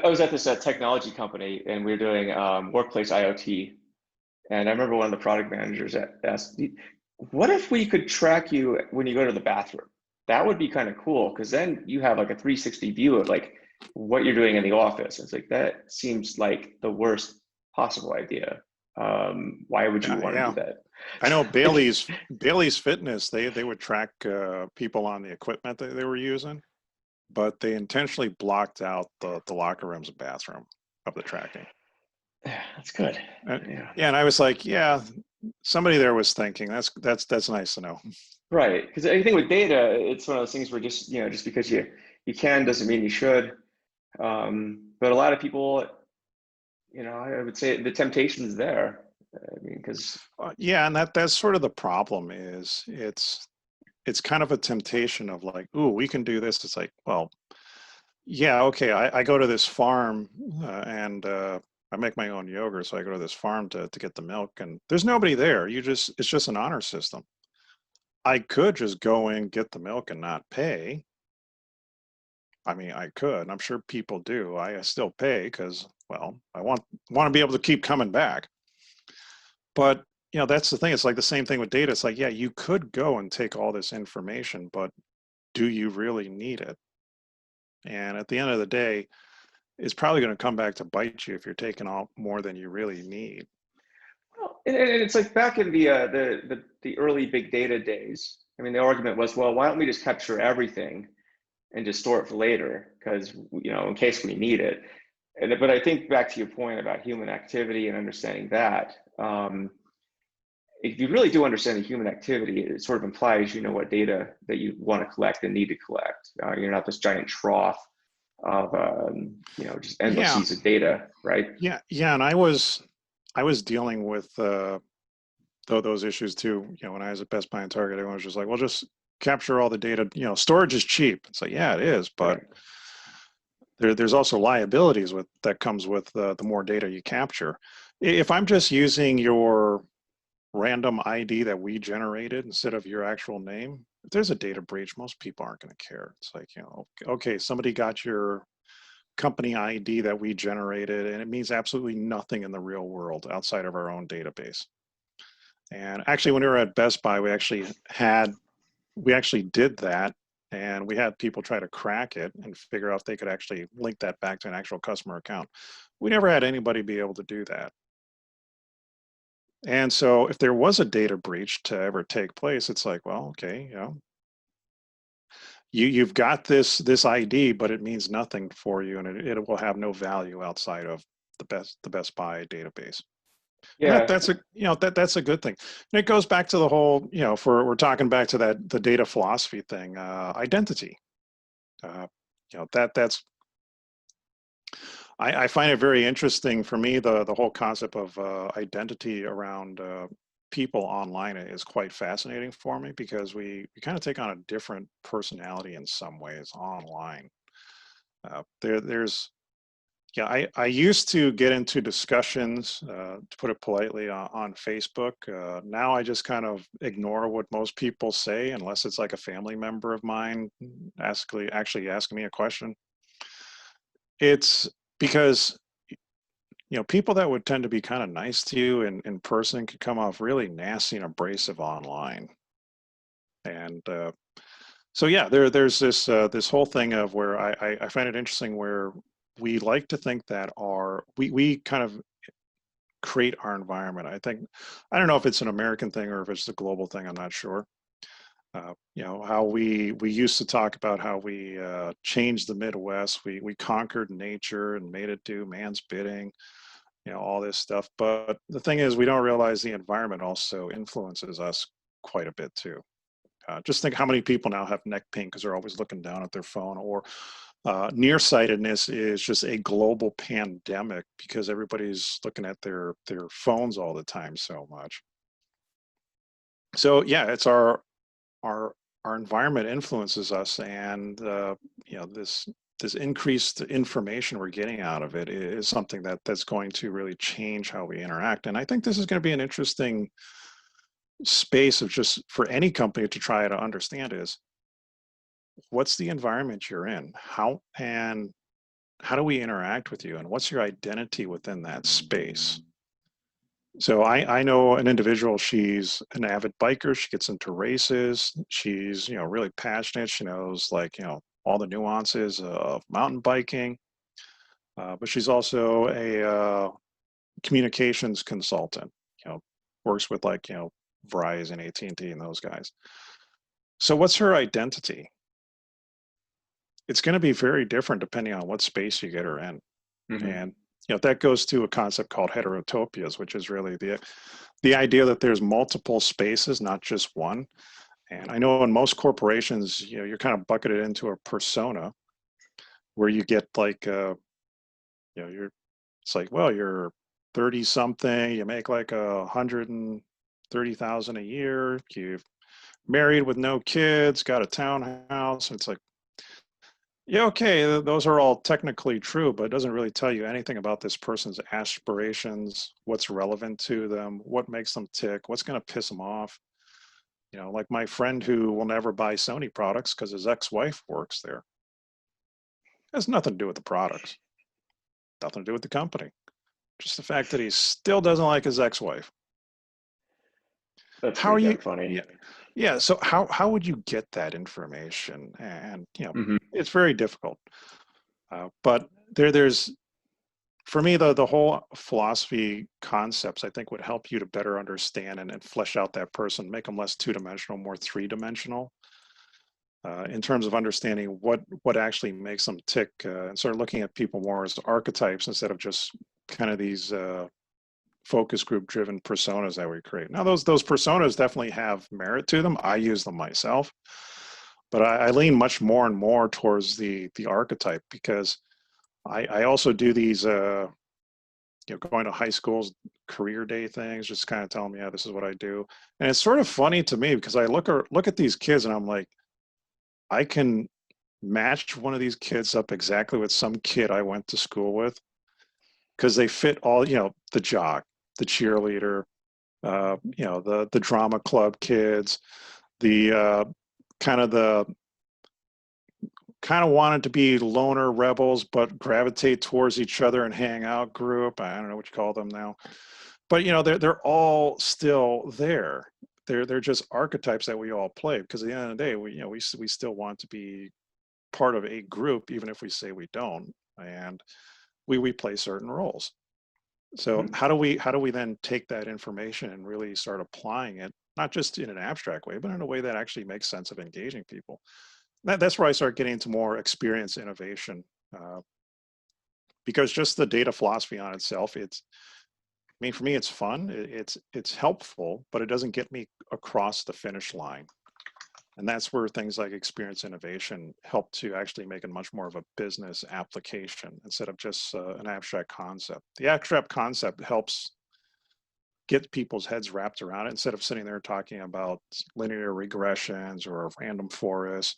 I was at this technology company and we were doing workplace IoT. And I remember one of the product managers asked, what if we could track you when you go to the bathroom? That would be kind of cool because then you have like a 360 view of like what you're doing in the office. It's like that seems like the worst possible idea. Why would you Yeah, want to do yeah. that? I know Like, Bailey's Fitness. They would track people on the equipment that they were using, but they intentionally blocked out the locker rooms and bathroom of the tracking. that's good. And, Yeah. yeah, and I was like, yeah, somebody there was thinking. That's nice to know. Right. Because I think with data, it's one of those things where just, just because you can doesn't mean you should. But a lot of people, I would say the temptation is there. I mean, because Yeah, and that's sort of the problem is it's kind of a temptation of like, ooh, we can do this. It's like, well, yeah, okay, I go to this farm and I make my own yogurt, so I go to this farm to get the milk, and there's nobody there. It's just an honor system. I could just go and get the milk and not pay. I mean, I could. I'm sure people do. I still pay because, well, I want to be able to keep coming back. But that's the thing. It's like the same thing with data. It's like, yeah, you could go and take all this information, but do you really need it? And at the end of the day, it's probably going to come back to bite you if you're taking out more than you really need. well, and it's like back in the early big data days. I mean, the argument was, well, why don't we just capture everything and just store it for later? Because in case we need it. But I think back to your point about human activity and understanding that. If you really do understand the human activity, it sort of implies you know what data that you want to collect and need to collect. You're not this giant trough of just endless Yeah, seas of data, right? yeah. And I was dealing with those issues too. When I was at Best Buy and Target, everyone was just like, well, just capture all the data. Storage is cheap. It's like, yeah, it is, but Right. there's also liabilities that comes with the more data you capture. If I'm just using your random ID that we generated instead of your actual name, if there's a data breach, most people aren't going to care. It's like, okay, somebody got your company ID that we generated, and it means absolutely nothing in the real world outside of our own database. And actually, when we were at Best Buy, we actually did that, and we had people try to crack it and figure out if they could actually link that back to an actual customer account. We never had anybody be able to do that. And so if there was a data breach to ever take place, it's like, well, okay, you've got this ID, but it means nothing for you, and it will have no value outside of the Best Buy database. And Yeah. that's a good thing. And it goes back to the whole, for we're talking back to the data philosophy thing, identity. Uh, that's I find it very interesting. For me, the whole concept of identity around people online is quite fascinating for me, because we kind of take on a different personality in some ways online. There's Yeah, I used to get into discussions, to put it politely, on Facebook. Now I just kind of ignore what most people say, unless it's like a family member of mine actually asking me a question. It's because people that would tend to be kind of nice to you in person could come off really nasty and abrasive online. And so yeah, there's this whole thing of where I find it interesting where we like to think that we kind of create our environment. I don't know if it's an American thing or if it's a global thing. I'm not sure. How we used to talk about how we changed the Midwest. We conquered nature and made it do man's bidding. All this stuff. But the thing is, we don't realize the environment also influences us quite a bit too. Just think how many people now have neck pain because they're always looking down at their phone, or nearsightedness is just a global pandemic because everybody's looking at their phones all the time so much. So yeah, it's our our environment influences us, and this increased information we're getting out of it is something that's going to really change how we interact. And I think this is going to be an interesting space of just for any company to try to understand is what's the environment you're in, how do we interact with you, and what's your identity within that space. So I know an individual, she's an avid biker, she gets into races, she's really passionate, she knows like all the nuances of mountain biking, but she's also a communications consultant, works with like Verizon, AT&T, and T, and those guys. So what's her identity? It's going to be very different depending on what space you get her in. Hmm. And that goes to a concept called heterotopias, which is really the idea that there's multiple spaces, not just one. And I know in most corporations, you're kind of bucketed into a persona where you get like, it's like, well, you're 30 something, you make like 130,000 a year, you've married with no kids, got a townhouse. It's like, yeah, okay, those are all technically true, but it doesn't really tell you anything about this person's aspirations, what's relevant to them, what makes them tick, what's going to piss them off. Like my friend who will never buy Sony products because his ex-wife works there. It has nothing to do with the products, nothing to do with the company. Just the fact that he still doesn't like his ex-wife. That's How are pretty you? damn funny. Yeah, yeah. So how would you get that information? And Hmm. it's very difficult. But there's for me the whole philosophy concepts I think would help you to better understand and flesh out that person, make them less two-dimensional, more three-dimensional. In terms of understanding what actually makes them tick, and start looking at people more as archetypes instead of just kind of these focus group driven personas that we create. Now those personas definitely have merit to them. I use them myself, but I lean much more and more towards the archetype because I also do these going to high schools career day things, just kind of telling them, yeah, this is what I do. And it's sort of funny to me because I look at these kids and I'm like, I can match one of these kids up exactly with some kid I went to school with because they fit all, the jock, the cheerleader, the drama club kids, the the kind of wanted to be loner rebels but gravitate towards each other and hang out group. I don't know what you call them now, but they're all still there. They're just archetypes that we all play because at the end of the day we still want to be part of a group even if we say we don't, and we play certain roles. So Hmm. how do we then take that information and really start applying it, not just in an abstract way, but in a way that actually makes sense of engaging people? That's where I start getting into more experience innovation, uh, because just the data philosophy on itself, I mean, for me, it's fun, it's helpful, but it doesn't get me across the finish line. And that's where things like experience innovation help to actually make it much more of a business application instead of just an abstract concept. The abstract concept helps get people's heads wrapped around it instead of sitting there talking about linear regressions or random forests.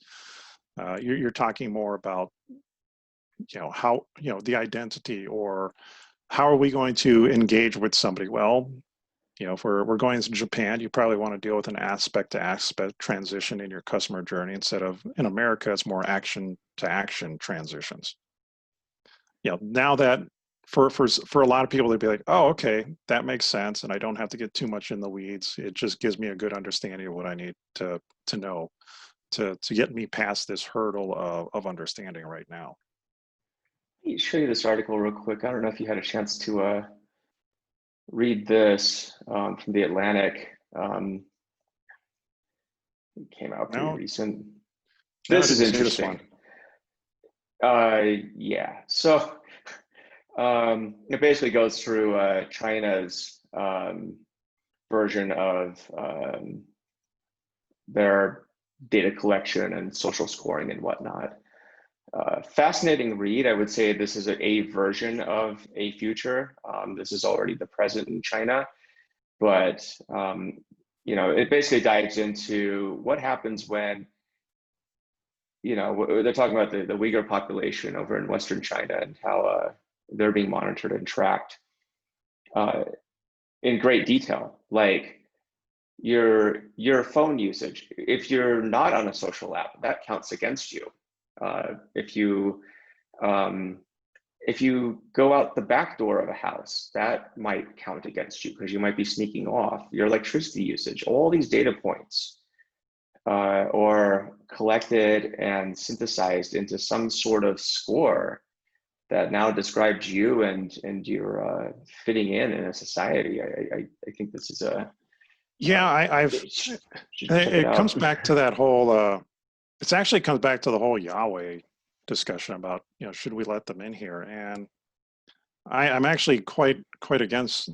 You're talking more about how the identity, or how are we going to engage with somebody. Well, if we're going to Japan, you probably want to deal with an aspect to aspect transition in your customer journey instead of in America, it's more action to action transitions. Now that for a lot of people, they'd be like, oh, okay, that makes sense. And I don't have to get too much in the weeds. It just gives me a good understanding of what I need to know to get me past this hurdle of understanding right now. Let me show you this article real quick. I don't know if you had a chance to read this from the Atlantic. It came out pretty No, recent. no, I This is didn't see this one. interesting. Yeah. So it basically goes through China's version of their data collection and social scoring and whatnot. Fascinating read. I would say this is a version of a future. This is already the present in China, but it basically dives into what happens when, they're talking about the Uyghur population over in Western China and how they're being monitored and tracked uh, in great detail. Like your phone usage. If you're not on a social app, that counts against you. If you um, if you go out the back door of a house, that might count against you because you might be sneaking off. Your electricity usage, all these data points, or collected and synthesized into some sort of score that now describes you and your fitting in a society. I think this is a Yeah, should check it it comes out. back to that whole it actually comes back to the whole Yahweh discussion about, should we let them in here? And I'm actually quite against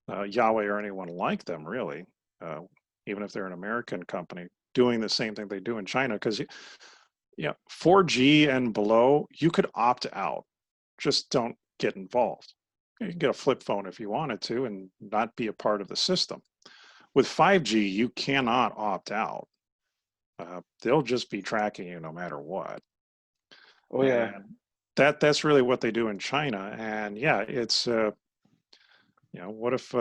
Yahweh or anyone like them, really, uh, even if they're an American company. doing the same thing they do in China, because 4G and below, you could opt out. Just don't get involved. You can get a flip phone if you wanted to and not be a part of the system. With 5G, you cannot opt out. They'll just be tracking you no matter what. Oh yeah. And that's really what they do in China. And yeah, it's what if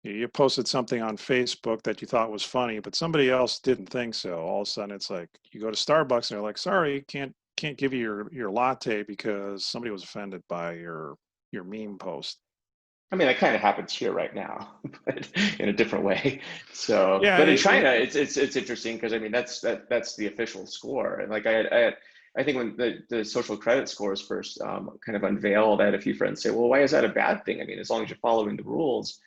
you posted something on Facebook that you thought was funny, but somebody else didn't think so. All of a sudden, it's like you go to Starbucks and they're like, "Sorry, can't give you your latte because somebody was offended by your meme post." I mean, that kind of happens here right now, but in a different way. So, Yeah, but in China, it's interesting because I mean that's the official score. And like I think when the social credit scores first kind of unveiled, I had a few friends say, "Well, why is that a bad thing? I mean, as long as you're following the rules,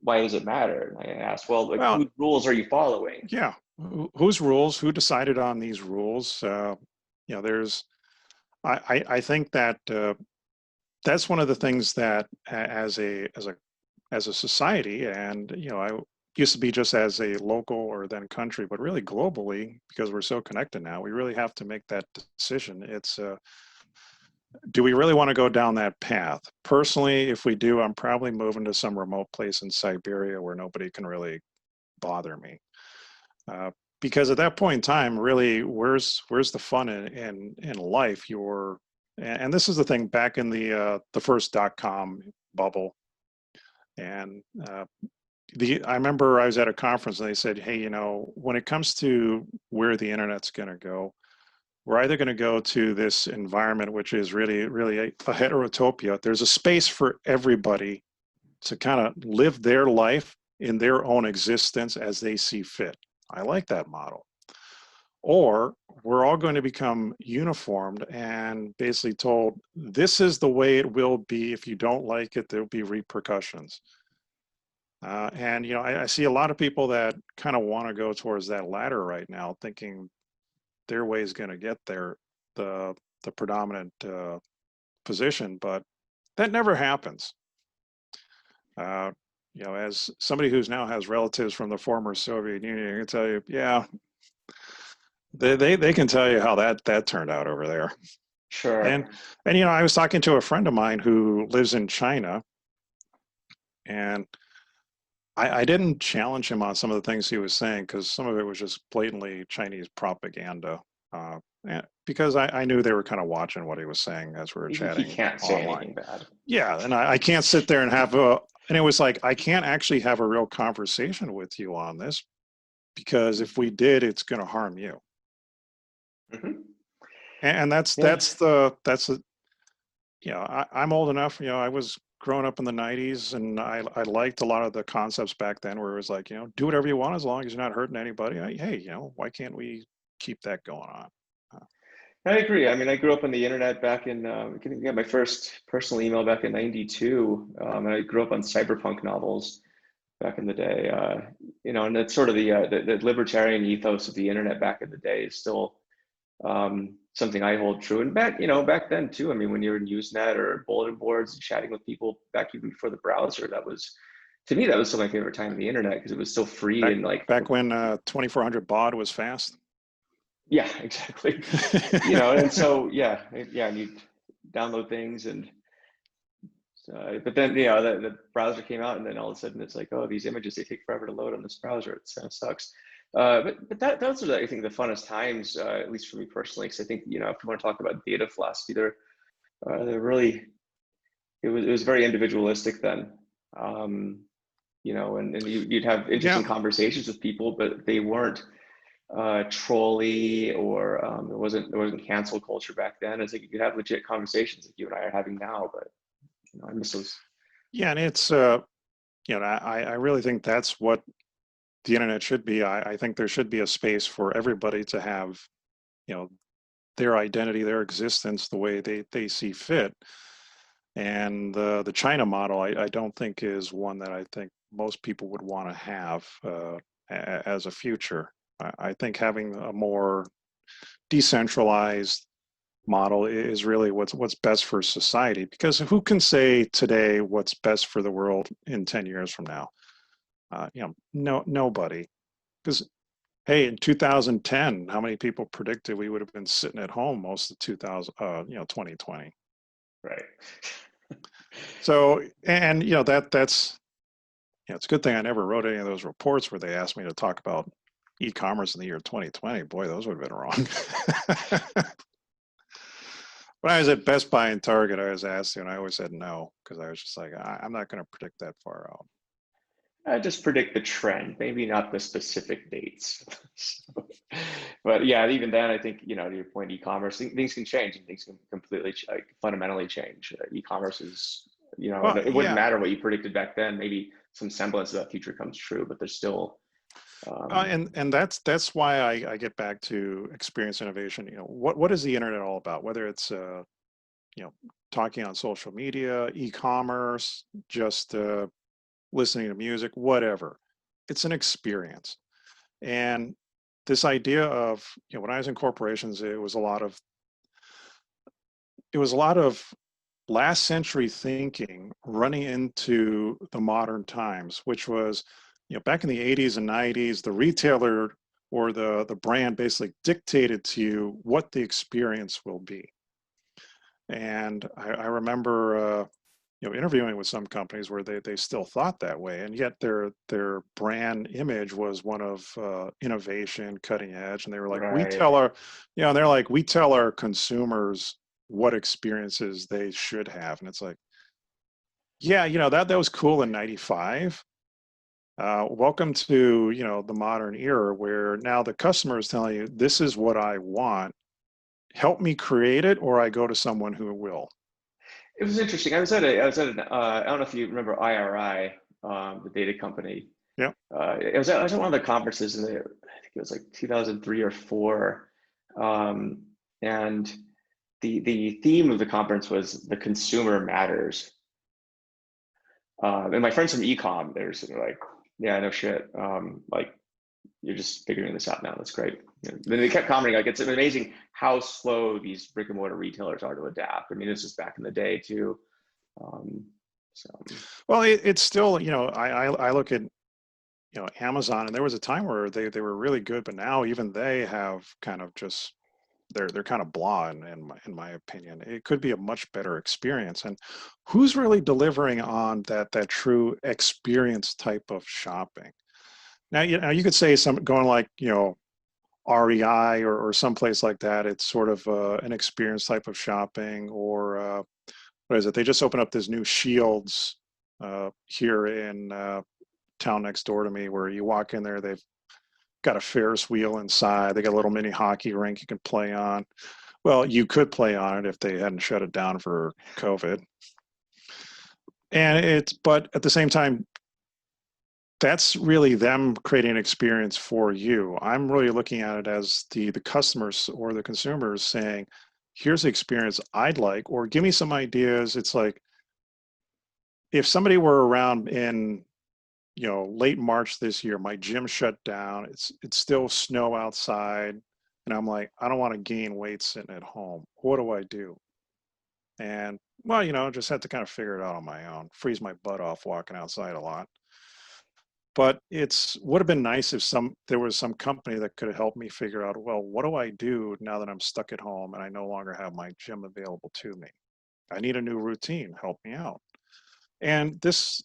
why does it matter?" And I asked, "Well, like well, whose rules are you following?" yeah. Whose rules? Who decided on these rules? There's. I think that that's one of the things that as a society, and I used to be just as a local or then country, but really globally, because we're so connected now, we really have to make that decision. It's do we really want to go down that path? Personally, if we do, I'm probably moving to some remote place in Siberia where nobody can really bother me. Because at that point in time, really, where's the fun in life? And this is the thing, back in the first .com bubble, and I remember I was at a conference and they said, "Hey, when it comes to where the internet's going to go, we're either going to go to this environment which is really, really a heterotopia. There's a space for everybody to kind of live their life in their own existence as they see fit. I like that model. Or we're all going to become uniformed and basically told, this is the way it will be. If you don't like it, there'll be repercussions." And I see a lot of people that kind of want to go towards that ladder right now, thinking their way is going to get there, the predominant position, but that never happens. Uh, as somebody who's now has relatives from the former Soviet Union, I can tell you, yeah, they can tell you how that turned out over there. Sure. And I was talking to a friend of mine who lives in China, and I didn't challenge him on some of the things he was saying because some of it was just blatantly Chinese propaganda. Because I knew they were kind of watching what he was saying as we were He chatting can't say online. anything bad. Yeah, and I can't sit there and and it was like, I can't actually have a real conversation with you on this because if we did, it's going to harm you. Hmm. And Yeah. I'm old enough, I was growing up in the 90s and I liked a lot of the concepts back then where it was like, do whatever you want as long as you're not hurting anybody. Hey, why can't we keep that going on? I agree. I mean, I grew up on the internet back in, I got my first personal email back in '92. And I grew up on cyberpunk novels back in the day. And that's sort of the libertarian ethos of the internet back in the day is still something I hold true. And back then too, I mean, when you were in Usenet or bulletin boards and chatting with people back even before the browser, to me, that was still my favorite time on the internet because it was still free and like, Back when 2400 baud was fast. yeah, exactly. And so, yeah, and you download things and, but then, the browser came out and then all of a sudden it's like, oh, these images, they take forever to load on this browser. It kind of sucks. But those are, I think, the funnest times, at least for me personally, because I think, if you want to talk about data philosophy, they're really, it was very individualistic then. And you'd have interesting Yeah. conversations with people, but they weren't trolly or there wasn't cancel culture back then. It's like you could have legit conversations like you and I are having now, but I miss those. Yeah, and it's I really think that's what the internet should be. I think there should be a space for everybody to have, their identity, their existence, the way they see fit. And the China model, I don't think is one that I think most people would want to have as a future. I think having a more decentralized model is really what's best for society, because who can say today what's best for the world in 10 years from now? Nobody, because Hey, in 2010, how many people predicted we would have been sitting at home most of 2000, 2020? Right. So, and that's it's a good thing I never wrote any of those reports where they asked me to talk about e-commerce in the year 2020. Boy, those would have been wrong. When I was at Best Buy and Target, I was asked, and I always said no because I was just like, I'm not going to predict that far out. I just predict the trend, maybe not the specific dates. So, but yeah, even then, I think, to your point, e-commerce, things can change and things can completely, like, fundamentally change. E-commerce is, Well, it wouldn't yeah, matter what you predicted back then. Maybe some semblance of that future comes true, but there's still, um, and that's why I get back to experience innovation. What is the internet all about? Whether it's you know talking on social media, e-commerce, just listening to music, whatever. It's an experience. And this idea of, when I was in corporations, it was a lot of last century thinking running into the modern times, which was, back in the 80s and 90s, the retailer or the brand basically dictated to you what the experience will be. And I remember interviewing with some companies where they still thought that way, and yet their brand image was one of innovation, cutting edge, and they were like, we right. tell our, and they're like, we tell our consumers what experiences they should have, and it's like, yeah, that was cool in '95. Welcome to the modern era where now the customer is telling you, this is what I want. Help me create it, or I go to someone who will. It was interesting. I don't know if you remember IRI, the data company. Yeah. I was at one of the conferences I think it was like 2003 or four. Um, and the theme of the conference was the consumer matters. And my friends from ecom, they're sort of like, yeah, no shit. Like, you're just figuring this out now. That's great. Then they kept commenting, like, it's amazing how slow these brick and mortar retailers are to adapt. I mean, this is back in the day too. Um, so Well, it's still, I look at, Amazon, and there was a time where they were really good, but now even they have kind of just they're kind of blah in my opinion. It could be a much better experience. And who's really delivering on that true experience type of shopping? Now, you could say some going like, REI or someplace like that. It's sort of an experience type of shopping, or what is it? They just opened up this new Shields here in town next door to me, where you walk in there, they've got a Ferris wheel inside. They got a little mini hockey rink you can play on. Well, you could play on it if they hadn't shut it down for COVID. But at the same time, that's really them creating an experience for you. I'm really looking at it as the customers or the consumers saying, here's the experience I'd like, or give me some ideas. It's like, if somebody were around in late March this year, my gym shut down. It's still snow outside, and I'm like, I don't want to gain weight sitting at home. What do I do? And well, just had to kind of figure it out on my own. Freeze my butt off walking outside a lot. But it's would have been nice if there was some company that could have helped me figure out, well, what do I do now that I'm stuck at home and I no longer have my gym available to me? I need a new routine. Help me out. And this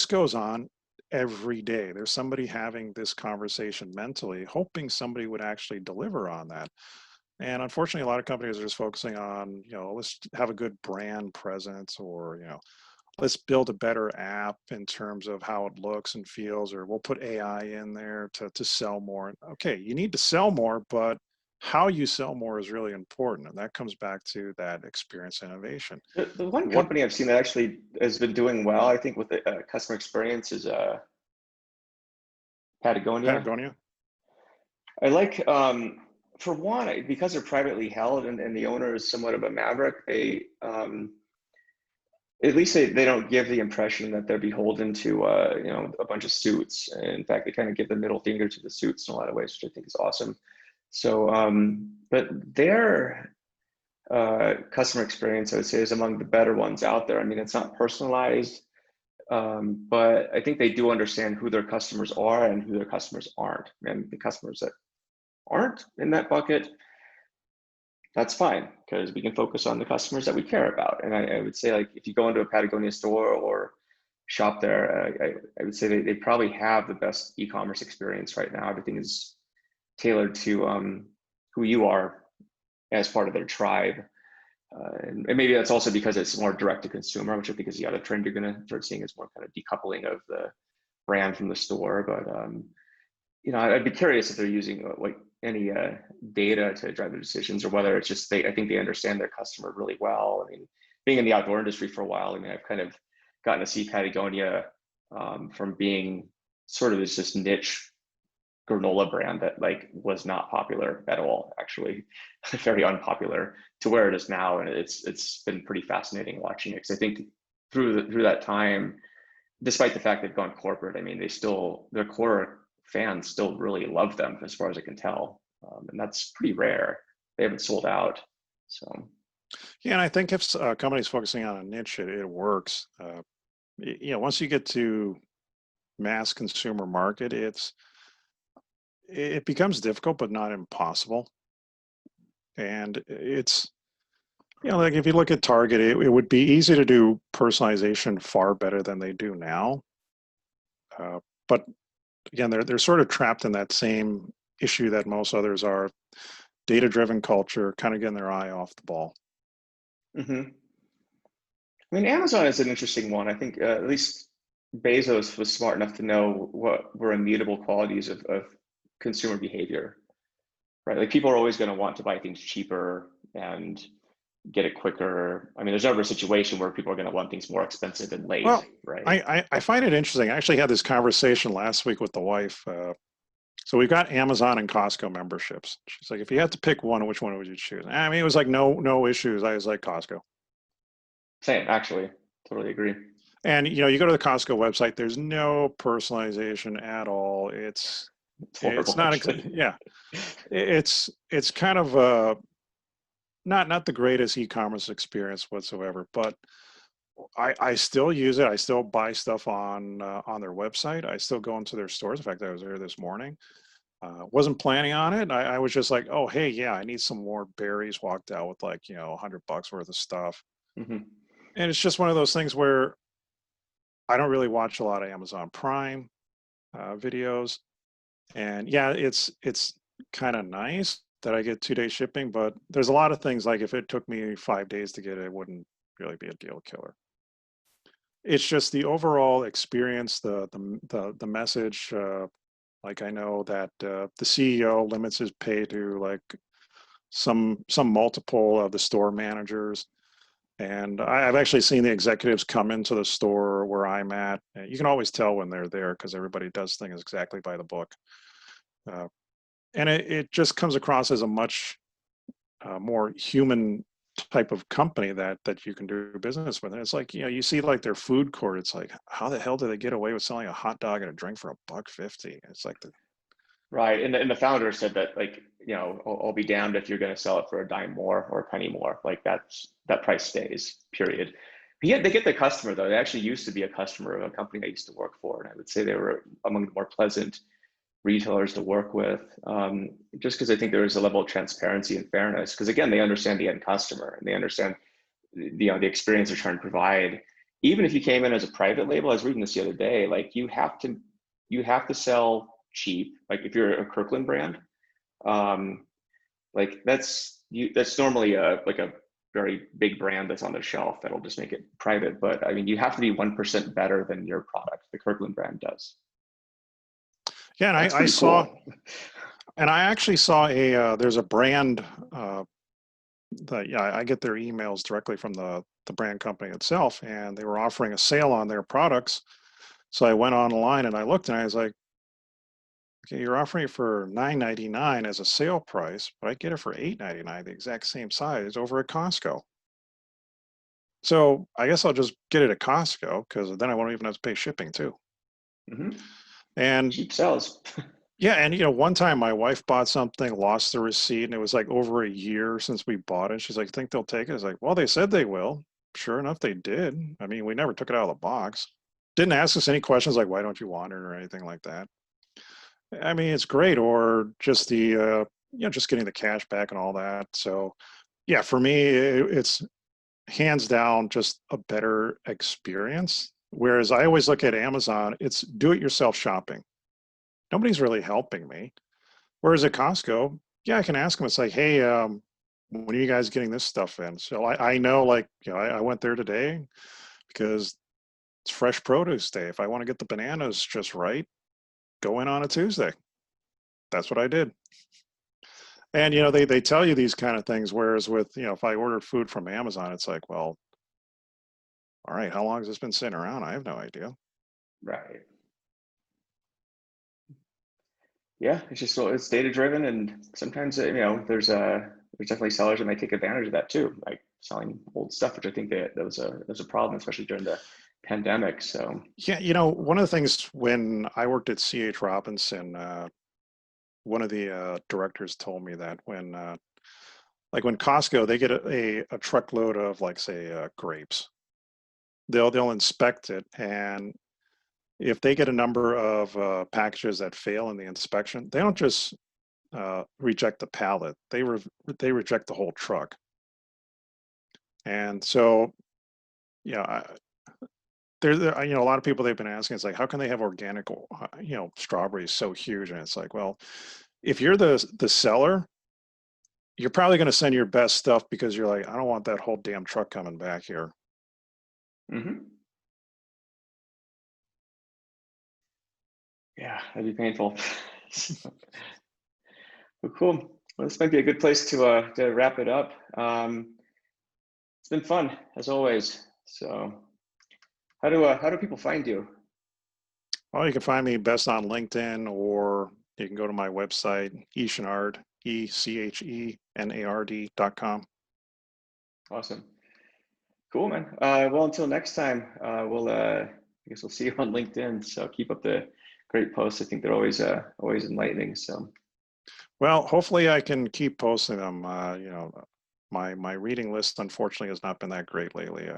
goes on every day. There's somebody having this conversation mentally, hoping somebody would actually deliver on that. And unfortunately, a lot of companies are just focusing on, let's have a good brand presence, or, let's build a better app in terms of how it looks and feels, or we'll put AI in there to sell more. Okay, you need to sell more, but how you sell more is really important. And that comes back to that experience innovation. the one What company I've seen that actually has been doing well, I think, with the customer experience is Patagonia. Patagonia? I like, for one, because they're privately held and the owner is somewhat of a maverick, at least they don't give the impression that they're beholden to a bunch of suits. In fact, they kind of give the middle finger to the suits in a lot of ways, which I think is awesome. So, but their customer experience, I would say, is among the better ones out there. I mean, it's not personalized. but I think they do understand who their customers are and who their customers aren't. And the customers that aren't in that bucket, that's fine, because we can focus on the customers that we care about. And I would say, like, if you go into a Patagonia store or shop there, I would say they probably have the best e-commerce experience right now. Everything is tailored to who you are as part of their tribe. And maybe that's also because it's more direct to consumer, which I think is the other trend you're going to start seeing, is more kind of decoupling of the brand from the store. But I'd be curious if they're using like any data to drive their decisions, or whether it's just I think they understand their customer really well. I mean, being in the outdoor industry for a while, I mean, I've kind of gotten to see Patagonia from being sort of this just niche granola brand that like was not popular at all, actually very unpopular, to where it is now. And it's been pretty fascinating watching it, because I think through that time, despite the fact they've gone corporate, I mean, their core fans still really love them, as far as I can tell, and that's pretty rare. They haven't sold out. So Yeah, and I think if a company's focusing on a niche, it works. Once you get to mass consumer market, it becomes difficult, but not impossible. And it's, like if you look at Target, it would be easy to do personalization far better than they do now. But again, they're sort of trapped in that same issue that most others are: data-driven culture, kind of getting their eye off the ball. I mean, Amazon is an interesting one. I think at least Bezos was smart enough to know what were immutable qualities of consumer behavior, right? Like, people are always going to want to buy things cheaper and get it quicker. I mean, there's never a situation where people are going to want things more expensive and late, Well, right? I find it interesting. I actually had this conversation last week with the wife. So we've got Amazon and Costco memberships. She's like, if you had to pick one, which one would you choose? I mean, it was like no issues. I was like Costco. Same, actually, totally agree. And you go to the Costco website, there's no personalization at all. It's It's horrible, not actually. yeah. It's kind of not the greatest e-commerce experience whatsoever, but I still use it. I still buy stuff on their website. I still go into their stores. In fact, I was there this morning. Wasn't planning on it. I was just like, oh, hey, yeah, I need some more berries. Walked out with like, $100 worth of stuff. Hmm. And it's just one of those things where I don't really watch a lot of Amazon Prime videos. And yeah, it's kind of nice that I get 2-day shipping, but there's a lot of things, like if it took me 5 days to get it, it wouldn't really be a deal killer. It's just the overall experience, the message. Like, I know that the CEO limits his pay to like some multiple of the store managers. And I've actually seen the executives come into the store where I'm at. And you can always tell when they're there, because everybody does things exactly by the book. And it just comes across as a much more human type of company that you can do business with. And it's like, you see like their food court. It's like, how the hell do they get away with selling a hot dog and a drink for $1.50? It's like Right, and the founder said that, like, I'll be damned if you're going to sell it for a dime more or a penny more. Like, that price stays, period. But yet they get the customer, though. They actually used to be a customer of a company I used to work for, and I would say they were among the more pleasant retailers to work with, just because I think there is a level of transparency and fairness. Because again, they understand the end customer, and they understand the experience they're trying to provide. Even if you came in as a private label, I was reading this the other day, like, you have to sell cheap. Like, if you're a Kirkland brand, like that's normally a very big brand that's on the shelf that'll just make it private. But I mean, you have to be 1% better than your product. The Kirkland brand does. yeah. And That's I pretty saw, cool. and I actually saw there's a brand that, yeah, I get their emails directly from the brand company itself, and they were offering a sale on their products. So I went online and I looked, and I was like, okay, you're offering it for $9.99 as a sale price, but I get it for $8.99, the exact same size, over at Costco. So I guess I'll just get it at Costco, because then I won't even have to pay shipping too. Hmm. And Cheap sells. yeah, and one time my wife bought something, lost the receipt, and it was like over a year since we bought it. She's like, think they'll take it? I was like, well, they said they will. Sure enough, they did. I mean, we never took it out of the box. didn't ask us any questions like, why don't you want it or anything like that. I mean, it's great. Or just the, just getting the cash back and all that. So yeah, for me, it's hands down just a better experience. Whereas I always look at Amazon, it's do it yourself shopping. Nobody's really helping me. Whereas at Costco, yeah, I can ask them. It's like, hey, when are you guys getting this stuff in? So I know, like, I went there today because it's fresh produce day. If I want to get the bananas just right, go in on a Tuesday. That's what I did. And they tell you these kind of things. Whereas with if I order food from Amazon, it's like, well, all right, how long has this been sitting around? I have no idea. Right. Yeah, it's just it's data driven, and sometimes there's definitely sellers that might take advantage of that too, like selling old stuff, which I think that was a problem, especially during the pandemic. So Yeah, one of the things when I worked at C.H. Robinson, one of the directors told me that when Costco, they get a truckload of, like, say, grapes, they'll inspect it, and if they get a number of packages that fail in the inspection, they don't just reject the pallet; they reject the whole truck. And so, yeah, a lot of people, they've been asking, it's like, how can they have organic, strawberries so huge? And it's like, well, if you're the seller, you're probably going to send your best stuff because you're like, I don't want that whole damn truck coming back here. hmm yeah, that'd be painful. Well, cool. Well, this might be a good place to wrap it up. It's been fun as always. So how do people find you? Well, you can find me best on LinkedIn, or you can go to my website, echenard, echenard.com. Awesome. Cool, man. Well, until next time, I guess we'll see you on LinkedIn. So keep up the great posts. I think they're always enlightening. So Well, hopefully I can keep posting them. My reading list, unfortunately, has not been that great lately.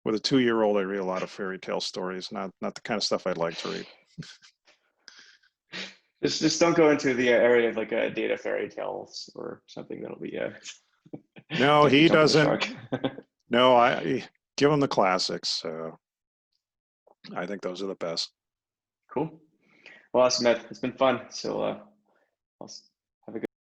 With a 2-year-old, I read a lot of fairy tale stories, not the kind of stuff I'd like to read. just don't go into the area of like data fairy tales or something that'll be No, definitely he jumping the doesn't. shark. No, I give him the classics. I think those are the best. Cool. Well, awesome, Ed. It's been fun. So I'll